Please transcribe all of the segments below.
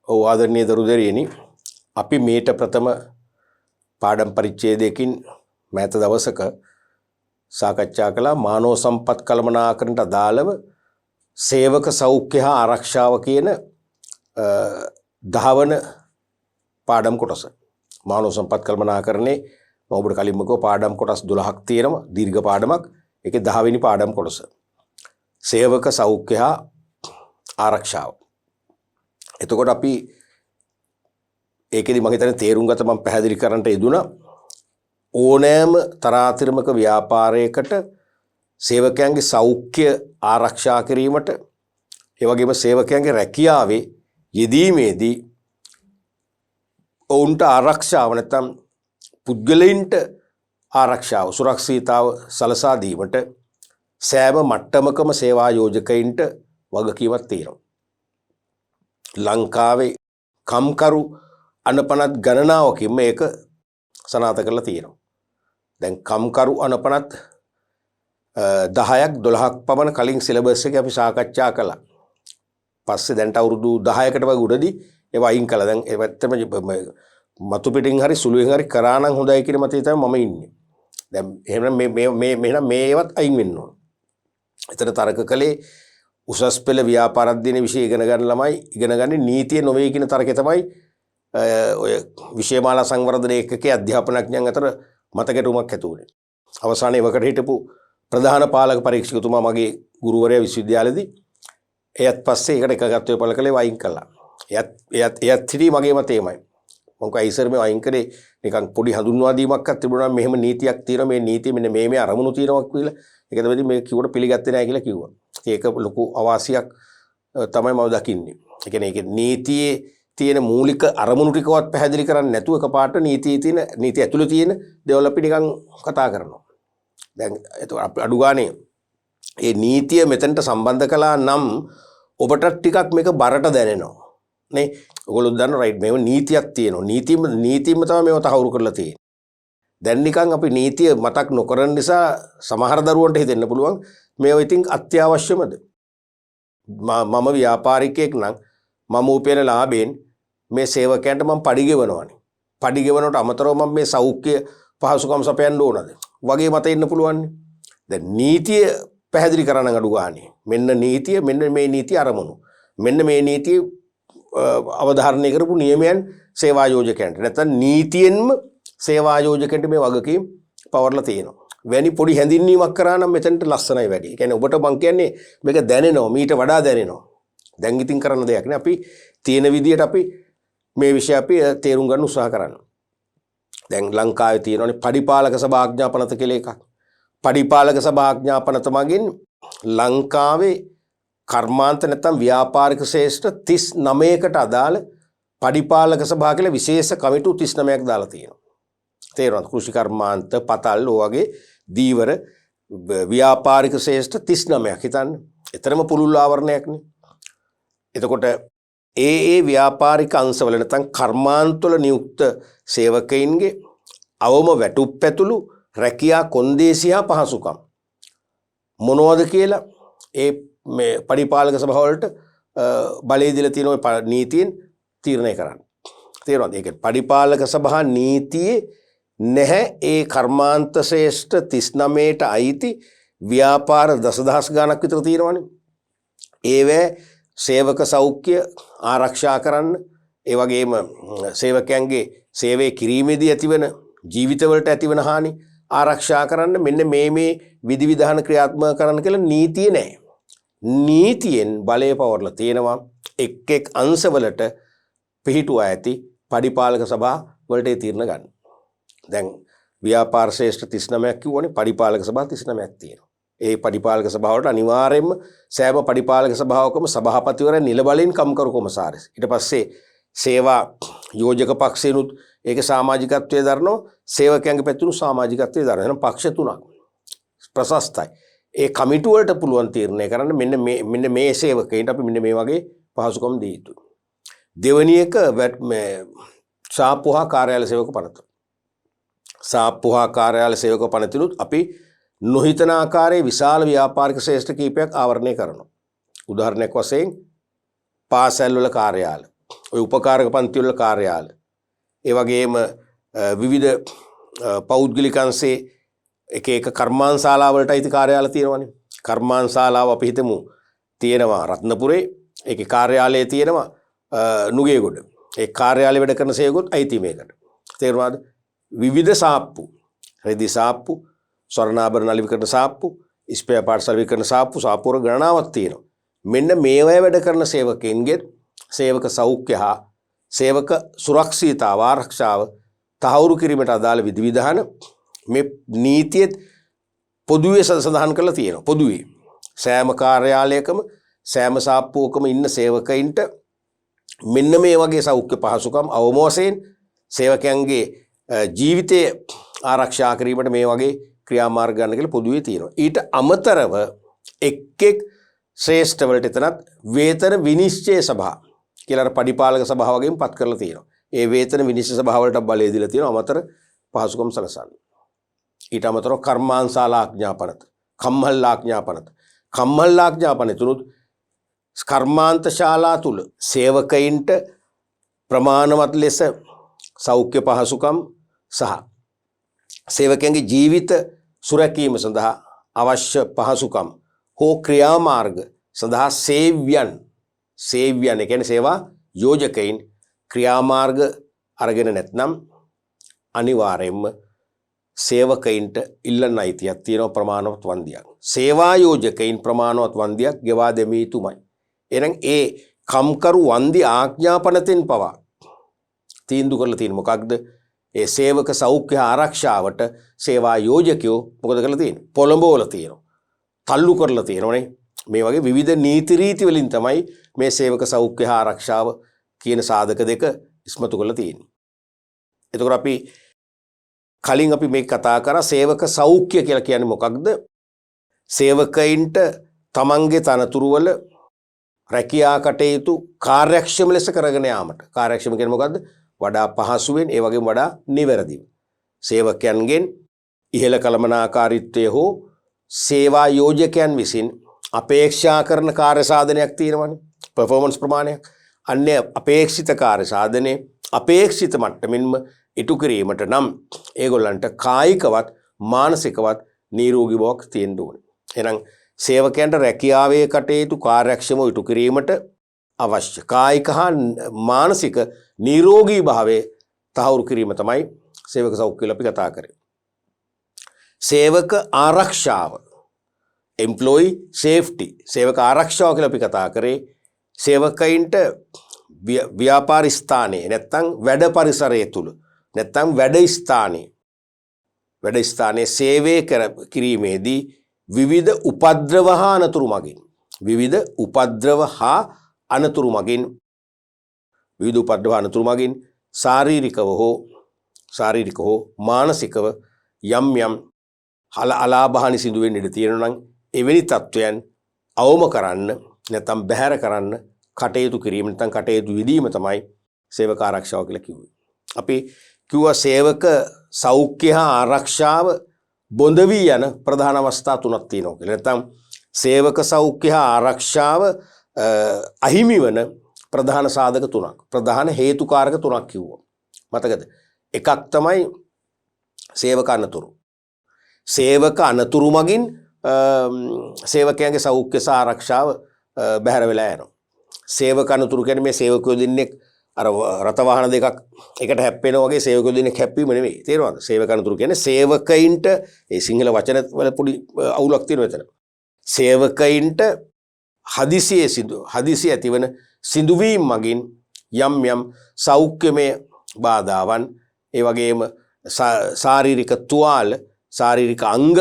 ආදරණීය දරුදරියනි අපි මේට ප්‍රථම පාඩම් පරිච්ඡේදයකින් මෑත දවසක සාකච්ඡා කළා මානව සම්පත් කළමනාකරණයට අදාළව සේවක සෞඛ්‍ය හා ආරක්ෂාව කියන 10 වන පාඩම් කොටස. මානව සම්පත් කළමනාකරණේ මම ඔබට කලින්ම කිව්වා පාඩම් කොටස් 12ක් තියෙනවා දීර්ඝ පාඩමක්. ඒකේ 10 වෙනි පාඩම් කොටස. සේවක සෞඛ්‍ය හා ආරක්ෂාව. එතකොට අපි ඒකෙදි මම හිතන්නේ තේරුම් ගත මම පැහැදිලි කරන්නට යෙදුණා ඕනෑම තරාතිරමක ව්‍යාපාරයකට සේවකයන්ගේ සෞඛ්‍ය ආරක්ෂා කිරීමට ඒ වගේම සේවකයන්ගේ රැකියාවේ යෙදීමේදී ඔවුන්ට ආරක්ෂාව නැත්නම් පුද්ගලයින්ට ආරක්ෂාව සුරක්ෂිතතාව සලසා දීමට සෑම මට්ටමකම සේවා යෝජකයින්ට වගකීමක් තියෙනවා. ලංකාවේ කම්කරු අනපනත් ගණනාවකින් මේක සනාථ කරලා තියෙනවා. දැන් කම්කරු අනපනත් 10ක් 12ක් පමණ කලින් සිලබස් එකේ අපි සාකච්ඡා කළා. පස්සේ දැන්ට අවුරුදු 10කට වගේ උඩදී ඒවා අයින් කළා. දැන් ඒ පැත්තම මතු පිටින් හරි සුළුෙන් හරි කරා නම් හොඳයි කියන මතය තමයි මම ඉන්නේ. දැන් එහෙනම් මේවත් අයින් වෙන්න ඕන. එතන තර්ක කළේ උසස් පෙළ ව්‍යාපාර අධ්‍යයන විෂය ඉගෙන ගන්න ළමයි ඉගෙන ගන්නේ නීතිය නොවේ කියන තර්කය තමයි ඔය විෂයමාලා සංවර්ධන ඒකකයේ අධ්‍යාපනඥයන් අතර මතකැටුමක් ඇති වුණේ. අවසානයේ වකට හිටපු ප්‍රධාන පාලක පරීක්ෂකතුමා මගේ ගුරුවරයා විශ්වවිද්‍යාලයේදී එයත් පස්සේ ඒකට එකගත්වය පළ කළේ වයින් කළා. එයත් හිටි මගේ මතේමයි. මම කයි ඉස්සර මේ වයින් කරේ නිකන් පොඩි හඳුන්වා දීමක්ක් තිබුණා මෙහෙම නීතියක් තියෙනවා මේ නීතිය මෙන්න මේ අරමුණු තියෙනවා කියලා. ඒක තමයි මේ කිව්වට පිළිගත්තේ නැහැ කියලා කිව්වා. ඒක ලොකු අවාසියක් තමයි මම දකින්නේ. ඒ කියන්නේ ඒක නීතියේ තියෙන මූලික අරමුණු ටිකවත් පැහැදිලි කරන්නේ නැතුව එකපාරට නීතිය ඇතුළේ තියෙන දේවල් අපි නිකන් කතා කරනවා. දැන් ඒක අඩු ගානේ මේ නීතිය මෙතනට සම්බන්ධ කළා නම් ඔබට ටිකක් මේක බරට දැනෙනවා. නේ ඔයගොල්ලෝ දන්නවා රයිට් මේව නීතියක් තියෙනවා. නීතියම තමයි මේව තහවුරු කරලා තියෙන්නේ. දැන් නිකන් අපි නීතිය මතක් නොකරන නිසා සමහර දරුවන්ට හිතෙන්න පුළුවන් මේව ඉතින් අත්‍යවශ්‍යමද? මම ව්‍යාපාරිකයෙක් නම් මම උපයන ලාභයෙන් මේ සේවකයන්ට මම පඩි ගෙවනවානේ. පඩි ගෙවනවට අමතරව මම මේ සෞඛ්‍ය පහසුකම් සපයන්න ඕනද? වගේ මත ඉන්න පුළුවන්. දැන් නීතිය පැහැදිලි කරන අඩු ගානේ. මෙන්න නීතිය මෙන්න මේ නීතිය අරමුණු. මෙන්න මේ නීතිය අවධාරණය කරපු නියමයන් සේවා යෝජකයන්ට. නැත්නම් නීතියෙන්ම සේවා යෝජකයන්ට මේ වගකීම් පවර්ලා තියෙනවා. වැනි පොඩි හැඳින්වීමක් කරා නම් මෙතනට ලස්සනයි වැඩි. ඒ කියන්නේ ඔබට මං කියන්නේ මේක දැනෙනවා මීට වඩා දැනෙනවා. දැන් ඉතින් කරන්න දෙයක් නෑ. අපි තියෙන විදියට අපි මේ විෂය අපි තේරුම් ගන්න උත්සාහ කරනවා. දැන් ලංකාවේ තියෙනවානේ පඩිපාලක සභා ආඥාපනත කියලා එකක්. පඩිපාලක සභා ආඥාපනත මගින් ලංකාවේ කර්මාන්ත නැත්නම් ව්‍යාපාරික ශ්‍රේෂ්ඨ 39කට අදාළ පඩිපාලක සභා කියලා විශේෂ කමිටු 39ක් දාලා තියෙනවා. තේරෙනවද? කෘෂි කර්මාන්ත පතල් වගේ දීවර ව්‍යාපාරික ශ්‍රේෂ්ඨ 39ක් හිතන්න. එතරම් පුළුල් ආවරණයක්නේ. එතකොට ඒ ව්‍යාපාරික අංශවල නැත්නම් කර්මාන්තවල නියුක්ත සේවකයින්ගේ අවම වැටුප් පැතුළු රැකියා කොන්දේසි හා පහසුකම් මොනවද කියලා ඒ මේ පරිපාලක සභාවලට බලය දීලා තියෙන ඔය නීතියෙන් තීරණය කරන්න. තේරුණාද? ඒක පරිපාලක සභා නීතියේ නැහැ ඒ කර්මාන්ත ශ්‍රේෂ්ඨ 39ට අයිති ව්‍යාපාර දසදහස් ගණක් විතර තියෙනවනේ. ඒවැ සේවක සෞඛ්‍ය ආරක්ෂා කරන්න ඒ වගේම සේවකයන්ගේ සේවය කිරීමේදී ඇතිවන ජීවිතවලට ඇතිවන හානි ආරක්ෂා කරන්න මෙන්න මේ විධිවිධාන ක්‍රියාත්මක කරන්න කියලා නීතිය නැහැ. නීතියෙන් බලය පවර්ලා තියෙනවා එක් අංශවලට පිහිටුවා ඇති පරිපාලක සභා වලට ඒ තීරණ ගන්න. දැන් ව්‍යාපාර ශ්‍රේෂ්ඨ 39ක් කිව්වනේ පරිපාලක සභා 39ක් තියෙනවා. ඒ පරිපාලක සභාවට අනිවාර්යයෙන්ම සෑම පරිපාලක සභාවකම සභාපතිවරයා නිල බලෙන් කම්කරු කොමසාරිස්. ඊට පස්සේ සේවා යෝජක පක්ෂේනුත් ඒක සමාජිකත්වයේ දරනවා සේවකයන්ගේ පැත්තෙනුත් සමාජිකත්වයේ දරනවා. එහෙනම් පක්ෂ තුනක් ප්‍රශස්තයි. ඒ කමිටු වලට පුළුවන් තීරණය කරන්න මෙන්න මේ සේවකයින්ට අපි මෙන්න මේ වගේ පහසුකම් දී යුතුයි. දෙවෙනි එක සාප්පුහා කාර්යාල සේවක පනත. සාප්පුහා කාර්යාල සේවක පනතිනුත් අපි නොහිතන ආකාරයේ විශාල ව්‍යාපාරික ශ්‍රේෂ්ඨ කීපයක් ආවරණය කරනවා. උදාහරණයක් වශයෙන් පාසල් වල කාර්යාල. ඔය උපකාරක පන්ති වල කාර්යාල. ඒ වගේම විවිධ පෞද්ගලිකංශේ එක එක කර්මාන්තශාලාවලට අයිති කාර්යාල තියෙනවානේ. කර්මාන්තශාලාව අපි හිතමු තියෙනවා රත්නපුරේ. ඒකේ කාර්යාලය තියෙනවා නුගේගොඩ. ඒ කාර්යාලය වැඩ කරන සේවකුත් අයිති මේකට. තේරුණාද? විවිධ සාප්පු, රෙදි සාප්පු, ස්වර්ණාභරණ අලෙවි සාප්පු, ස්පෙයා පාර්ට්ස් අලෙවි කරන සාප්පු, සාප්පුවර ගණනාවක් තියෙනවා. මෙන්න මේවැය වැඩ කරන සේවකයන්ගේ සේවක සෞඛ්‍ය හා සේවක සුරක්ෂිතතාව ආරක්ෂාව තහවුරු කිරීමට අදාළ විධිවිධාන මේ නීතියේ පොදුවේ සඳහන් කරලා තියෙනවා. පොදුවේ සෑම කාර්යාලයකම සෑම සාප්පුවකම ඉන්න සේවකයින්ට මෙන්න මේ වගේ සෞඛ්‍ය පහසුකම් අවම වශයෙන් සේවකයන්ගේ ජීවිතය ආරක්ෂා කිරීමට මේ වගේ ක්‍රියාමාර්ග ගන්න කියලා පොදුවේ තියෙනවා. ඊට අමතරව එක් ශ්‍රේෂ්ඨ වලට එතනත් වේතන විනිශ්චය සභා කියලා පරිපාලක සභාව වගේම පත් කරලා තියෙනවා. ඒ වේතන විනිශ්චය සභාව වලට බලය දීලා තියෙනවා අමතර පහසුකම් සලසන්න. ඊට අමතරව කර්මාන්තශාලා ආඥාපනත, කම්මල් ආඥාපනත. කම්මල් ආඥාපනය තුනත් කර්මාන්තශාලා තුල සේවකයින්ට ප්‍රමාණවත් ලෙස සෞඛ්‍ය පහසුකම් සහ සේවකයන්ගේ ජීවිත සුරැකීම සඳහා අවශ්‍ය පහසුකම් හෝ ක්‍රියාමාර්ග සඳහා සේව්‍යයන් ඒ කියන්නේ සේවා යෝජකයින් ක්‍රියාමාර්ග අරගෙන නැත්නම් අනිවාර්යයෙන්ම සේවකයින්ට ඉල්ලන්න අයිතියක් තියෙනවා ප්‍රමාණවත් වන්දියක්. සේවා යෝජකයින් ප්‍රමාණවත් වන්දියක් ගෙවා දෙමිය යුතුමයි. එහෙනම් ඒ කම්කරු වන්දි ආඥාපනතෙන් පවා තීන්දුව කරලා තියෙන මොකක්ද? ඒ සේවක සෞඛ්‍ය ආරක්ෂාවට සේවා යෝජකයෝ මොකද කරලා තියෙන්නේ? පොළඹවලා තියෙනවා. තල්ලු කරලා තියෙනවනේ. මේ වගේ විවිධ නීති රීති වලින් තමයි මේ සේවක සෞඛ්‍ය ආරක්ෂාව කියන සාධක දෙක ඉස්මතු කරලා තියෙන්නේ. එතකොට අපි කලින් අපි මේ කතා කරා සේවක සෞඛ්‍ය කියලා කියන්නේ මොකක්ද? සේවකයින්ට තමන්ගේ තනතුරු වල රැකියා කටයුතු කාර්යක්ෂම ලෙස කරගෙන යාමට. කාර්යක්ෂම කියන්නේ මොකද්ද? වඩා පහසුවෙන් ඒ වගේම වඩා නිවැරදිව. සේවකයන්ගෙන් ඉහළ කළමනාකාරීත්වය හෝ සේවා යෝජකයන් විසින් අපේක්ෂා කරන කාර්ය සාධනයක් තියෙනවනේ. පර්ෆෝමන්ස් ප්‍රමාණයක්. අන්‍ය අපේක්ෂිත කාර්ය සාධනයේ අපේක්ෂිත මට්ටමින්ම ඉටු කිරීමට නම් ඒගොල්ලන්ට කායිකවත් මානසිකවත් නිරෝගී බවක් තියෙන්න ඕනේ. එහෙනම් සේවකයන්ට රැකියාවේ කටයුතු කාර්යක්ෂමව ඉටු කිරීමට අවශ්‍ය කායික හා මානසික නිරෝගී භාවයේ තහවුරු කිරීම තමයි සේවක සෞඛ්‍ය කියලා අපි කතා කරන්නේ. සේවක ආරක්ෂාව employee safety සේවක ආරක්ෂාව කියලා අපි කතා කරේ සේවකයින්ට ව්‍යාපාර ස්ථානයේ නැත්නම් වැඩ පරිසරය තුල නැත්නම් වැඩ ස්ථානයේ සේවය කිරීමේදී විවිධ උපද්‍රව හා අනතුරු මගින් ශාරීරික හෝ මානසිකව යම් අලාභහානි සිදු වෙන්න ඉඩ තියෙනවා නම් එවැනි තත්වයන් අවම කරන්න නැත්නම් බැහැර කරන්න කටයුතු කිරීම නැත්නම් කටයුතු විදීම තමයි සේවක ආරක්ෂාව කියලා කිව්වේ. අපි කිව්වා සේවක සෞඛ්‍ය හා ආරක්ෂාව බොඳ වී යන ප්‍රධාන අවස්ථා තුනක් තියෙනවා කියලා. නැත්නම් සේවක සෞඛ්‍ය හා ආරක්ෂාව අහිමි වන ප්‍රධාන සාධක තුනක්, ප්‍රධාන හේතුකාරක තුනක් කිව්වා. මතකද? එකක් තමයි සේවක අනතුරු. සේවක අනතුරු මගින් සේවකයන්ගේ සෞඛ්‍ය සහ ආරක්ෂාව බැහැර වෙලා යනවා. සේවක අනතුරු කියන්නේ මේ සේවකයෝ දෙන්නෙක් අර රත වාහන දෙකක් එකට හැප්පෙනා වගේ සේවකයෝ දෙන්නෙක් හැප්පීම නෙවෙයි. තේරෙනවද? සේවක අනතුරු කියන්නේ සේවකයින්ට ඒ සිංහල වචන වල පොඩි අවුලක් තියෙනවා එතන. සේවකයින්ට හදිසිය ඇතිවන සිදුවීම් මගින් යම් සෞඛ්‍යමය බාධාවන් ඒ වගේම ශාරීරික තුවාල ශාරීරික අංග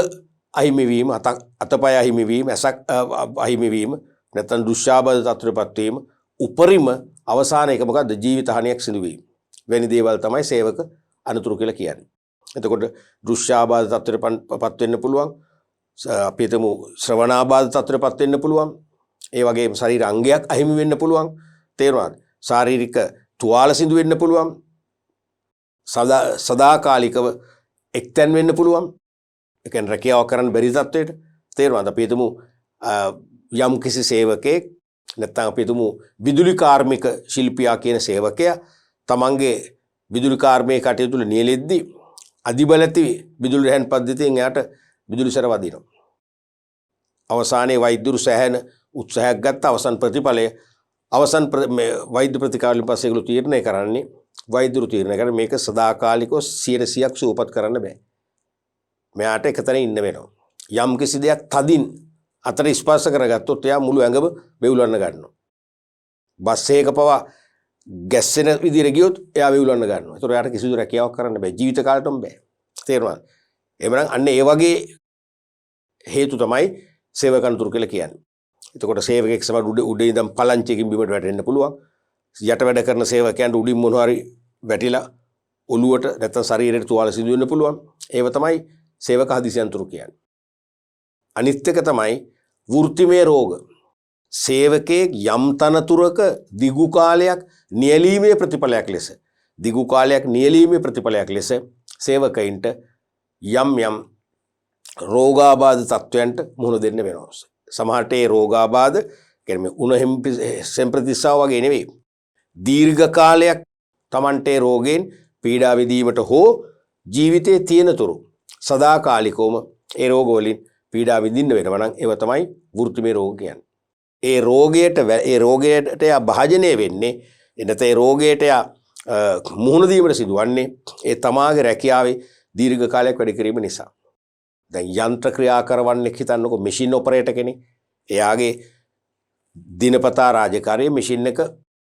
අහිමිවීම අතපය අහිමිවීම ඇසක් අහිමිවීම නැත්නම් දුෂ්‍යාබාධ තත්ත්වයටපත් වීම උපරිම අවසාන එක මොකද්ද? ජීවිත හානියක් සිදු වීම. වෙන දේවල් තමයි සේවක අනතුරු කියලා කියන්නේ. එතකොට දුෂ්‍යාබාධ තත්ත්වයටපත් වෙන්න පුළුවන්. අපි හිතමු ශ්‍රවණාබාධ තත්ත්වයටපත් වෙන්න පුළුවන්. ඒ වගේම ශරීර අංගයක් අහිමි වෙන්න පුළුවන්. තේරුණාද? ශාරීරික තුවාල සිදු වෙන්න පුළුවන්. සදාකාලිකව එක්තැන් වෙන්න පුළුවන්. ඒ කියන්නේ රැකියාව කරන්න බැරි තත්ත්වයට. තේරුණාද? අපි හිතමු යම් කිසි සේවකයෙක් නැත්නම් අපි හිතමු විදුලි කාර්මික ශිල්පියා කියන සේවකයා තමන්ගේ විදුලි කාර්මික කටයුතු වල නියැලෙද්දී අධිබලති විදුලි රැහන් පද්ධතියෙන් එයාට විදුලි සැර වදිනවා. අවසානයේ වෛද්‍යරු සෑහෙන උත්සාහයක් ගත්ත අවසන් ප්‍රතිඵලය අවසන් වෛද්‍ය ප්‍රතිකාරවලින් පස්සේ ඒගොල්ලෝ තීරණය කරන්නේ වෛද්‍යරු තීරණය කරන්නේ මේක සදාකාලිකව 100%ක් සුවපත් කරන්න බෑ. මෙයාට එකතැන ඉන්න වෙනවා. යම් කිසි දෙයක් තදින් අතට ස්පර්ශ කරගත්තොත් එයා මුළු ඇඟම වෙවුලන්න ගන්නවා. බස් එකක පවා ගැස්සෙන විදිහට ගියොත් එයා වෙවුලන්න ගන්නවා. ඒතකොට එයාට කිසිදු රැකියාවක් කරන්න බෑ. ජීවිත කාලෙටම බෑ. තේරුණාද? එහෙනම් අන්න ඒ වගේ හේතු තමයි සේවකන්තුරු කියලා කියන්නේ. එතකොට සේවකෙක් සමහර උඩ ඉඳන් පලංචියකින් බිමට වැටෙන්න පුළුවන්. යට වැඩ කරන සේවකයන්ට උඩින් මොනවා හරි වැටිලා ඔළුවට නැත්නම් ශරීරයට තුවාල සිදු වෙන්න පුළුවන්. ඒව තමයි සේවක හදිසි අන්තුරු කියන්නේ. අනිත් එක තමයි වෘත්තිමය රෝග. සේවකයෙක් යම් තනතුරක දිගු කාලයක් නියැලීමේ ප්‍රතිඵලයක් ලෙස සේවකයින්ට යම් යම් රෝගාබාධ තත්වයන්ට මුහුණ දෙන්න වෙනවා. සමහරට ඒ රෝගාබාධ කියන්නේ උණ සෙම්ප්‍රතිස්සාව වගේ නෙවෙයි. දීර්ඝ කාලයක් Tamante රෝගයෙන් පීඩා විඳීමට හෝ ජීවිතයේ තියෙනතුරු සදාකාලිකවම ඒ රෝග වලින් පීඩා විඳින්න වෙනවා නම් ඒව තමයි වෘත්තිමය රෝග කියන්නේ. ඒ රෝගයට යා භාජනය වෙන්නේ එනතේ රෝගයට යා මුහුණ දීමට සිදුවන්නේ ඒ තමාගේ රැකියාවේ දීර්ඝ කාලයක් වැඩ කිරීම නිසා. දැන් යන්ත්‍ර ක්‍රියා කරවන්නේ හිතන්නකො මැෂින් ඔපරේටර් කෙනෙක්. එයාගේ දිනපතා රාජකාරියේ මැෂින් එක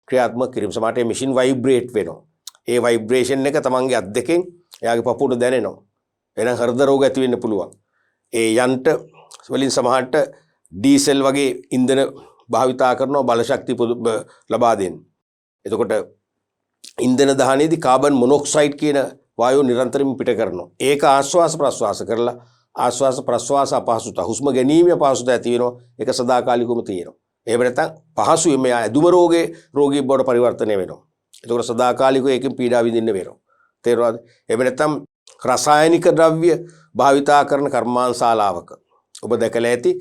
ක්‍රියාත්මක කිරීම සමහරට ඒ මැෂින් වයිබ්‍රේට් වෙනවා. ඒ වයිබ්‍රේෂන් එක තමන්ගේ අත් දෙකෙන් එයාගේ පපුවට දැනෙනවා. එහෙනම් හෘද රෝග ඇති වෙන්න පුළුවන්. ඒ යන්ත්‍ර වලින් සමහරට ඩීසල් වගේ ඉන්ධන භාවිතා කරනවා බලශක්තිය ලබා දෙන්න. එතකොට ඉන්ධන දහනයේදී කාබන් මොනොක්සයිඩ් කියන වායුව නිරන්තරයෙන් පිට කරනවා. ඒක ආශ්වාස ප්‍රශ්වාස කරලා ආශ්වාස ප්‍රශ්වාස අපහසුතාව හුස්ම ගැනීම අපහසුතාව ඇති වෙනවා. ඒක සදාකාලිකවම තියෙනවා. එහෙම නැත්නම් පහසුවෙන් මෙයා ඇදුම රෝගී බවට පරිවර්තනය වෙනවා. එතකොට සදාකාලිකව ඒකෙන් පීඩා විඳින්න වෙනවා. තේරුණාද? එහෙම නැත්නම් රසායනික ද්‍රව්‍ය භාවිතා කරන කර්මාන්තශාලාවක ඔබ දැකලා ඇති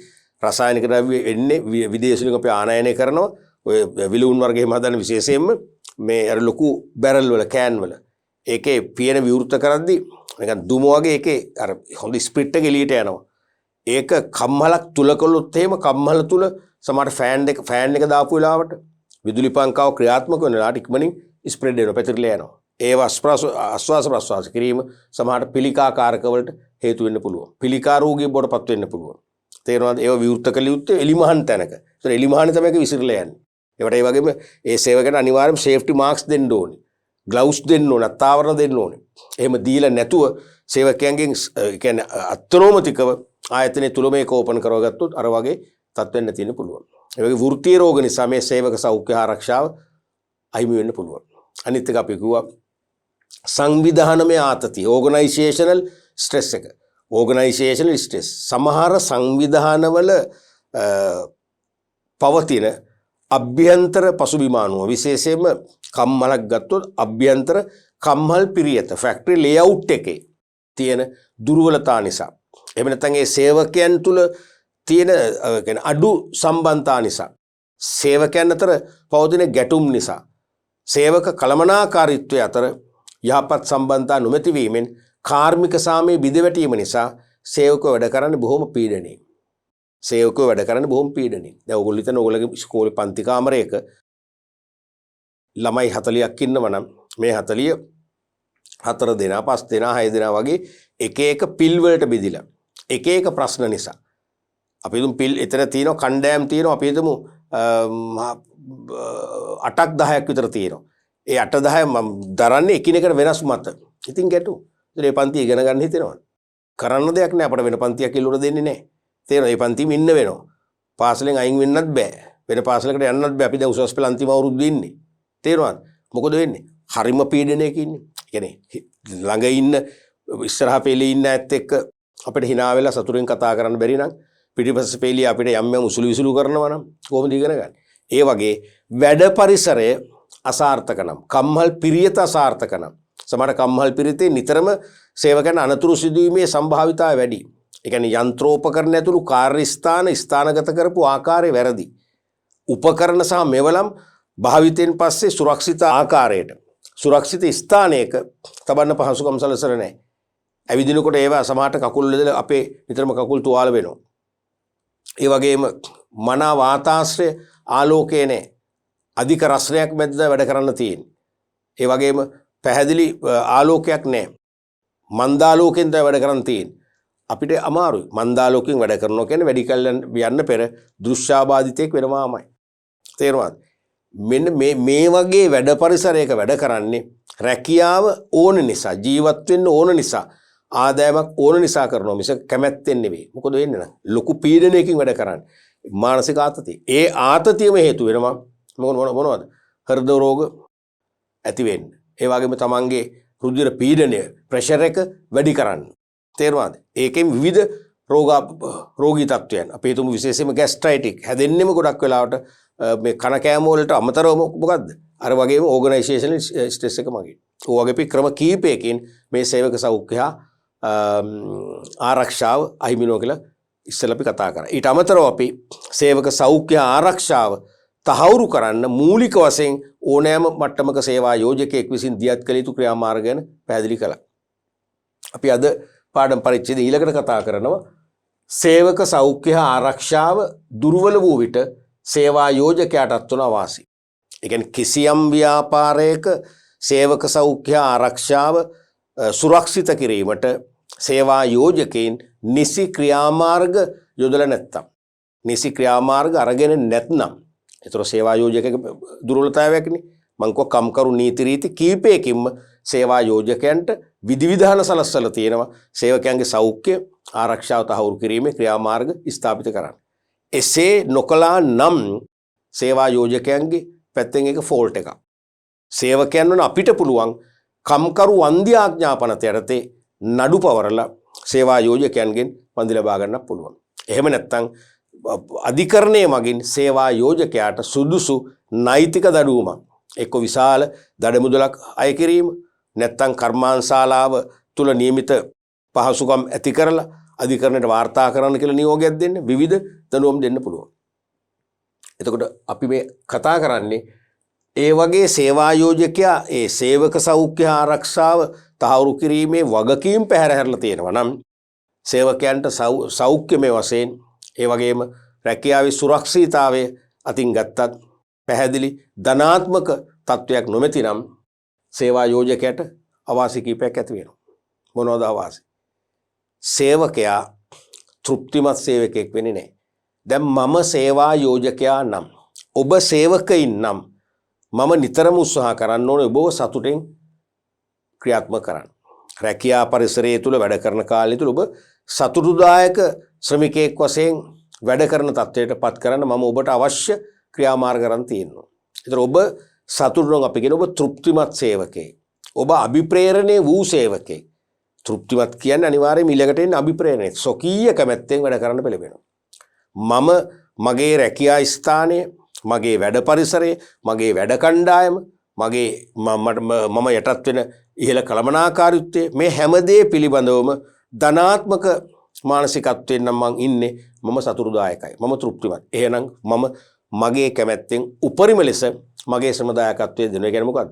රසායනික ද්‍රව්‍ය එන්නේ විදේශවලින් අපි ආනයනය කරනවා. ඔය විලවුන් වර්ග එහෙම හදන විශේෂයෙන්ම මේ අර ලොකු බැරල් වල කෑන් වල ඒකේ පියන විවෘත කරද්දී නිකන් දුම වගේ ඒකේ අර හොඳ ස්ප්‍රිට් එක එළියට යනවා. ඒක කම්හලක් තුල කළොත් එහෙම කම්හල තුල සමහර ෆෑන් එක දාපු වෙලාවට විදුලි පංකාව ක්‍රියාත්මක වෙන වෙලාවට ඉක්මනින් ස්ප්‍රෙඩ් වෙනවා පැතිරලා යනවා. ඒව ආශ්වාස ප්‍රශ්වාස කිරීම සමහර පිළිකාකාරක වලට හේතු වෙන්න පුළුවන්. පිළිකා රෝගී බවටපත් වෙන්න පුළුවන්. තේරෙනවද? ඒව විවෘත කළ යුත්තේ එලිමහන් තැනක. ඒතර එලිමහනේ තමයි ඒක විසිරලා යන්නේ. ඒවට ඒ වගේම ඒ සේවකයන්ට අනිවාර්යයෙන්ම සේෆ්ටි මාස්ක් දෙන්න ඕනේ. ග්ලව්ස් දෙන්න ඕනේ, අත්ආවරණ දෙන්න ඕනේ. එහෙම දීලා නැතුව සේවකයන්ගෙන් කියන්නේ අත්නෝමතිකව ආයතනයේ තුල මේක ඕපන් කරවගත්තොත් අර වගේ තත්ත්වෙන්න තියෙන්න පුළුවන්. ඒ වගේ වෘත්තීය රෝග නිසා මේ සේවක සෞඛ්‍ය ආරක්ෂාව අහිමි වෙන්න පුළුවන්. අනිත් එක අපි කිව්වා සංවිධානමය ආතතිය, ඕගනයිසේෂනල් ස්ට්‍රෙස් එක. ඕගනයිසේෂනල් ස්ට්‍රෙස් සමහර සංවිධානවල පවතින අභ්‍යන්තර පසුබිම අනුව විශේෂයෙන්ම කම්මලක් ගත්තොත් අභ්‍යන්තර කම්මල් පිරියත ෆැක්ටරි ලේඅවුට් එකේ තියෙන දුර්වලතා නිසා එහෙම නැත්නම් ඒ සේවකයන් තුල තියෙන කියන්නේ අඩු සම්බන්ධතා නිසා සේවකයන් අතර පවතින ගැටුම් නිසා සේවක කළමනාකාරීත්වය අතර යහපත් සම්බන්ධතා නොමැති වීමෙන් කාර්මික සාමයේ බිඳවැටීම නිසා සේවකයෝ වැඩ කරන්නේ බොහොම පීඩනයෙන්. සේවකයෝ වැඩ කරන්නේ බොහොම පීඩනයෙන්. දැන් ඔයගොල්ලෝ හිතන ඔයගොල්ලෝගේ ඉස්කෝලේ පන්ති කාමරයක ළමයි 40ක් ඉන්නවා නම් මේ 40 4 දෙනා 5 දෙනා 6 දෙනා වගේ එක එක පිල් වලට බෙදිලා එක එක ප්‍රශ්න නිසා අපි හිතමු පිල් එතන තියෙනවා කණ්ඩායම් තියෙනවා අපි හිතමු 8ක් 10ක් විතර තියෙනවා. ඒ 8 10 මම දරන්නේ එකිනෙකට වෙනස් මත. ඉතින් ගැටු. ඉතින් මේ පන්ති ඉගෙන ගන්න හිතෙනවා. කරන්න දෙයක් නෑ අපිට වෙන පන්තියක් ඉල්ලුවට දෙන්නේ නෑ. තේරෙනවද? මේ පන්තිෙම ඉන්න වෙනවා. පාසලෙන් අයින් වෙන්නත් බෑ. වෙන පාසලකට යන්නත් බෑ. අපි දැන් උසස් පෙළ අන්තිම අවුරුද්දේ ඉන්නේ. තේරෙනවද? මොකද වෙන්නේ? හරිම පීඩනයක ඉන්නේ. කියන්නේ ළඟ ඉන්න ඉස්සරහා පෙළේ ඉන්න ඇත් එක්ක අපිට hina වෙලා සතුටින් කතා කරන්න බැරි නම් පිටිපස්ස පෙළිය අපිට යම් යම් උසුළු විසුළු කරනවා නම් කොහොමද ඉගෙන ගන්න? ඒ වගේ වැඩ පරිසරය අසාර්ථක නම් කම්හල් පිරියත අසාර්ථක නම් සමහර කම්හල් පිරිතේ නිතරම සේවකයන් අනතුරු සිදුවීමේ සම්භාවිතාවය වැඩි. ඒ කියන්නේ යන්ත්‍රෝපකරණ ඇතුළු කාර්ය ස්ථානගත කරපු ආකාරය වැරදි. උපකරණ සහ මෙවලම් භාවිතයෙන් පස්සේ සුරක්ෂිත ආකාරයට සුරක්ෂිත ස්ථානයක තබන්න පහසුකම් සලසර නැහැ. ඇවිදිනකොට ඒවා සමහරට කකුල් වල අපේ නිතරම කකුල් තුවාල වෙනවා. ඒ වගේම මනා වාතාශ්‍රය ආලෝකයේ නැහැ. අධික රස්නයක් මැද වැඩ කරන්න තියෙන්නේ. ඒ වගේම පැහැදිලි ආලෝකයක් නැහැ. මන්දාලෝකයෙන් තමයි වැඩ කරන්න තියෙන්නේ. අපිට අමාරුයි. මන්දාලෝකයෙන් වැඩ කරනවා කියන්නේ වැඩි කල් යන්න පෙර දෘශ්‍යාබාධිතයෙක් වෙනවාමයි. තේරුණාද? මෙන්න මේ වගේ වැඩ පරිසරයක වැඩ කරන්නේ රැකියාව ඕන නිසා, ජීවත් වෙන්න ඕන නිසා, ආදායමක් ඕන නිසා කරනවා මිස කැමැත්තෙන් නෙවෙයි. මොකද වෙන්නේ නම් ලොකු පීඩනයකින් වැඩ කරන්නේ. මානසික ආතතිය. ඒ ආතතියම හේතු වෙනවා මොනවද? හෘද රෝග ඇති වෙන්න. ඒ වගේම තමන්ගේ රුධිර පීඩනය ප්‍රෙෂර් එක වැඩි කරන්න. තේරුණාද? ඒකෙන් විවිධ රෝගී තත්ත්වයන්. අපි හිතමු විශේෂයෙන්ම ગેස්ට්‍රයිටික් හැදෙන්නෙම ගොඩක් වෙලාවට මේ කන කෑම වලට අමතරව මොකද්ද? අර වගේම ඕගනයිසේෂනල් ස්ට්‍රෙස් එක මගින්. ඔය වගේ ක්‍රම කීපයකින් මේ සේවක සෞඛ්‍ය ආරක්ෂාව අහිමි වෙනවා කියලා ඉස්සෙල්ලා අපි කතා කරා. ඊට අමතරව අපි සේවක සෞඛ්‍ය ආරක්ෂාව තහවුරු කරන්න මූලික වශයෙන් ඕනෑම මට්ටමක සේවා යෝජකයෙක් විසින් දියත් කළ යුතු ක්‍රියාමාර්ග ගැන පැහැදිලි කළා. අපි අද පාඩම් පරිච්ඡේදය ඊළඟට කතා කරනවා සේවක සෞඛ්‍ය ආරක්ෂාව දුර්වල වූ විට සේවා යෝජකයාටත් වන අවාසි. ඒ කියන්නේ කිසියම් ව්‍යාපාරයක සේවක සෞඛ්‍ය ආරක්ෂාව සුරක්ෂිත කිරීමට සේවා යෝජකයින් නිසි ක්‍රියාමාර්ග යොදලා නැත්නම් නිසි ක්‍රියාමාර්ග අරගෙන නැත්නම් ඒතර සේවා යෝජකගේ දුර්වලතාවයක්නේ. මං කව කම්කරු නීති රීති කීපයකින්ම සේවා යෝජකයන්ට විධිවිධාන සලස්සලා තියෙනවා සේවකයන්ගේ සෞඛ්‍ය ආරක්ෂාව තහවුරු කිරීමේ ක්‍රියාමාර්ග ස්ථාපිත කරන්න. එසේ නොකළා නම් සේවා යෝජකයන්ගේ පැත්තෙන් එක ෆෝල්ට් එකක්. සේවකයන් වන අපිට පුළුවන් කම්කරු වන්දි ආඥාපනත යටතේ නඩු පවරලා සේවා යෝජකයන්ගෙන් වන්දි ලබා ගන්නත් පුළුවන්. එහෙම නැත්නම් අධිකරණයේ මගින් සේවා යෝජකයාට සුදුසු නෛතික දඩුවමක් එක්ක විශාල දඩමුදලක් අය කිරීම නැත්නම් කර්මාන්තශාලාව තුල නියමිත පහසුකම් ඇති කරලා අධිකරණයට වාර්තා කරන්න කියලා නියෝගයක් දෙන්න විවිධ දඬුවම් දෙන්න පුළුවන්. එතකොට අපි මේ කතා කරන්නේ ඒ වගේ සේවා යෝජකයා ඒ සේවක සෞඛ්‍ය ආරක්ෂාව තහවුරු කිරීමේ වගකීම් පැහැරහැරලා තියෙනවා නම් සේවකයන්ට සෞඛ්‍යමය වශයෙන් ඒ වගේම රැකියාවේ සුරක්ෂිතතාවය අතින් ගත්තත් පැහැදිලි ධනාත්මක තත්වයක් නොමැති නම් සේවා යෝජකයට අවාසි කීපයක් ඇති වෙනවා. මොනවද අවාසි? සේවකයා තෘප්තිමත් සේවකයෙක් වෙන්නේ නැහැ. දැන් මම සේවා යෝජකයා නම් ඔබ සේවකයින් නම් මම නිතරම උත්සාහ කරන්න ඕනේ ඔබව සතුටින් ක්‍රියාත්මක කරන්න. රැකියා පරිසරය තුළ වැඩ කරන කාලය තුළ ඔබ සතුටුදායක ශ්‍රමිකයෙක් වශයෙන් වැඩ කරන තත්ත්වයට පත් කරන්න මම ඔබට අවශ්‍ය ක්‍රියාමාර්ග කරන් තියෙනවා. ඒතර ඔබ සතුටුනම් අපි කියන ඔබ තෘප්තිමත් සේවකයෙක්. ඔබ අභිප්‍රේරණය වූ සේවකයෙක්. තෘප්තිමත් කියන්නේ අනිවාර්යයෙන්ම ඊළඟට එන්නේ අභිප්‍රේරණය. සොකීය කැමැත්තෙන් වැඩ කරන්න පෙළඹෙනවා. මම මගේ රැකියා ස්ථානය, මගේ වැඩ පරිසරය, මගේ වැඩ කණ්ඩායම, මගේ මම යටත් වෙන ඉහළ කළමනාකාරීත්වය මේ හැම දේ පිළිබඳවම ධනාත්මක මානසිකත්වයෙන් නම් මං ඉන්නේ. මම සතුටුදායකයි. මම තෘප්තිමත්. එහෙනම් මම මගේ කැමැත්තෙන් උපරිම ලෙස මගේ ශ්‍රමදායකත්වයේ දෙනවා. කියන්නේ මොකද්ද?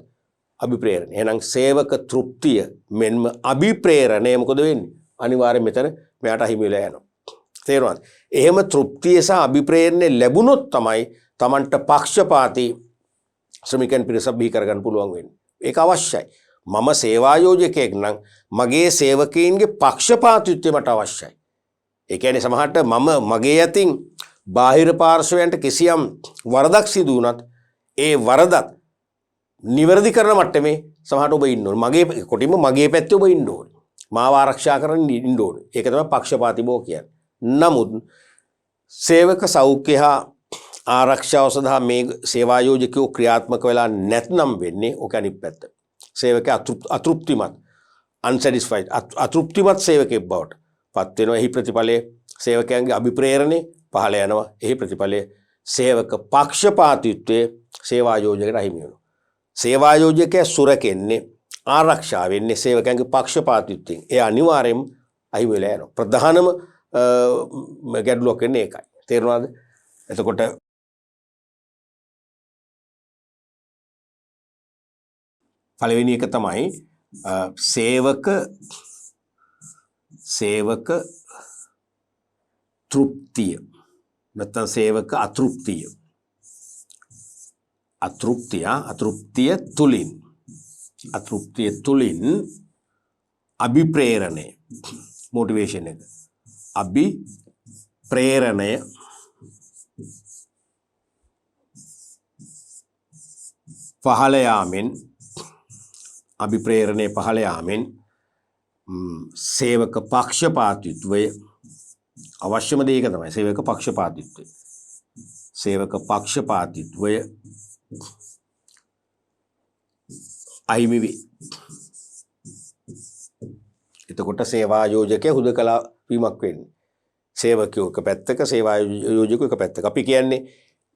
අභිප්‍රේරණය. එහෙනම් සේවක තෘප්තිය මෙන්ම අභිප්‍රේරණය මොකද වෙන්නේ? අනිවාර්යයෙන් මෙතන මෙයාට හිමි වෙලා යනවා. තේරුණාද? එහෙම තෘප්තිය සහ අභිප්‍රේරණය ලැබුණොත් තමයි Tamanට පක්ෂපාතී ශ්‍රමිකයන් පිරිසක් බිහි කරගන්න පුළුවන් වෙන්නේ. ඒක අවශ්‍යයි. මම සේවා යෝජකයෙක් නම් මගේ සේවකයින්ගේ පක්ෂපාතීත්වය මට අවශ්‍යයි. ඒ කියන්නේ සමහරට මගේ යතින් බාහිර පාර්ශවයන්ට කිසියම් වරදක් සිදු වුණත් ඒ වරදත් නිවැරදි කරන මට්ටමේ සමහරට ඔබ ඉන්න ඕනේ. මගේ කොටින්ම මගේ පැත්තේ ඔබ ඉන්න ඕනේ. මාව ආරක්ෂා කරන්න ඉන්න ඕනේ. ඒක තමයි පක්ෂපාතී බව කියන්නේ. නමුත් සේවක සෞඛ්‍ය හා ආරක්ෂාව සඳහා මේ සේවා යෝජකයෝ ක්‍රියාත්මක වෙලා නැත්නම් වෙන්නේ ඔක අනිත් පැත්ත. සේවකයා අතෘප්තිමත් unsatisfied අතෘප්තිමත් සේවකයෙක් බවට පත් වෙනවා. එහි ප්‍රතිඵලයේ සේවකයන්ගේ අභිප්‍රේරණය පහළ යනවා. එහි ප්‍රතිඵලයේ සේවක පක්ෂපාතීත්වයේ සේවා යෝජකයට අහිමි වෙනවා. සේවා යෝජකයා සුරකෙන්නේ ආරක්ෂා වෙන්නේ සේවකයන්ගේ පක්ෂපාතීත්වයෙන්. ඒ අනිවාර්යයෙන්ම අහිමි වෙලා යනවා. ප්‍රධානම ගැටලුවක් වෙන්නේ ඒකයි. තේරුණාද? එතකොට පළවෙනි එක තමයි සේවක තෘප්තිය නැත්නම් සේවක අතෘප්තිය තුලින් අභිප්‍රේරණය මොටිවේෂන් එක අභිප්‍රේරණය පහළ යාමෙන් සේවක පක්ෂපාතීත්වය අවශ්‍යම දේ එක තමයි සේවක පක්ෂපාතීත්වය අහිමි වේ. එතකොට සේවා යෝජකයා හුදකලා වීමක් වෙන්නේ. සේවකයෝ එක පැත්තක සේවා යෝජකයෝ එක පැත්තක. අපි කියන්නේ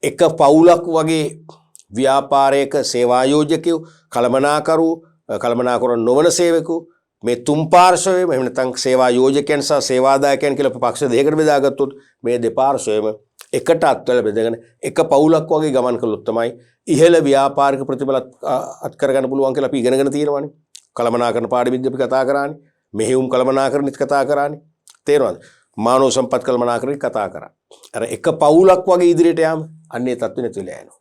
එක පවුලක් වගේ ව්‍යාපාරයක සේවා යෝජකයෝ කළමනාකරු නොවන සේවකයෝ මේ තුන් පාර්ශවයේම එහෙම නැත්නම් සේවා යෝජකයන් සහ සේවාදායකයන් කියලා පක්ෂ දෙකකට බෙදාගත්තොත් මේ දෙපාර්ශවයේම එකට අත්වල බෙදගෙන එක පවුලක් වගේ ගමන් කළොත් තමයි ඉහළ ව්‍යාපාරික ප්‍රතිඵල අත් කරගන්න පුළුවන් කියලා අපි ඉගෙනගෙන තියෙනවානේ. කළමනාකරන පාඩමින්ද අපි කතා කරානේ. මෙහෙයුම් කළමනාකරණිත් කතා කරානේ. තේරෙනවද? මානව සම්පත් කළමනාකරණිත් කතා කරා. අර එක පවුලක් වගේ ඉදිරියට යාම අන්නේ තත්ත්වෙ නැති වෙලා යනවා.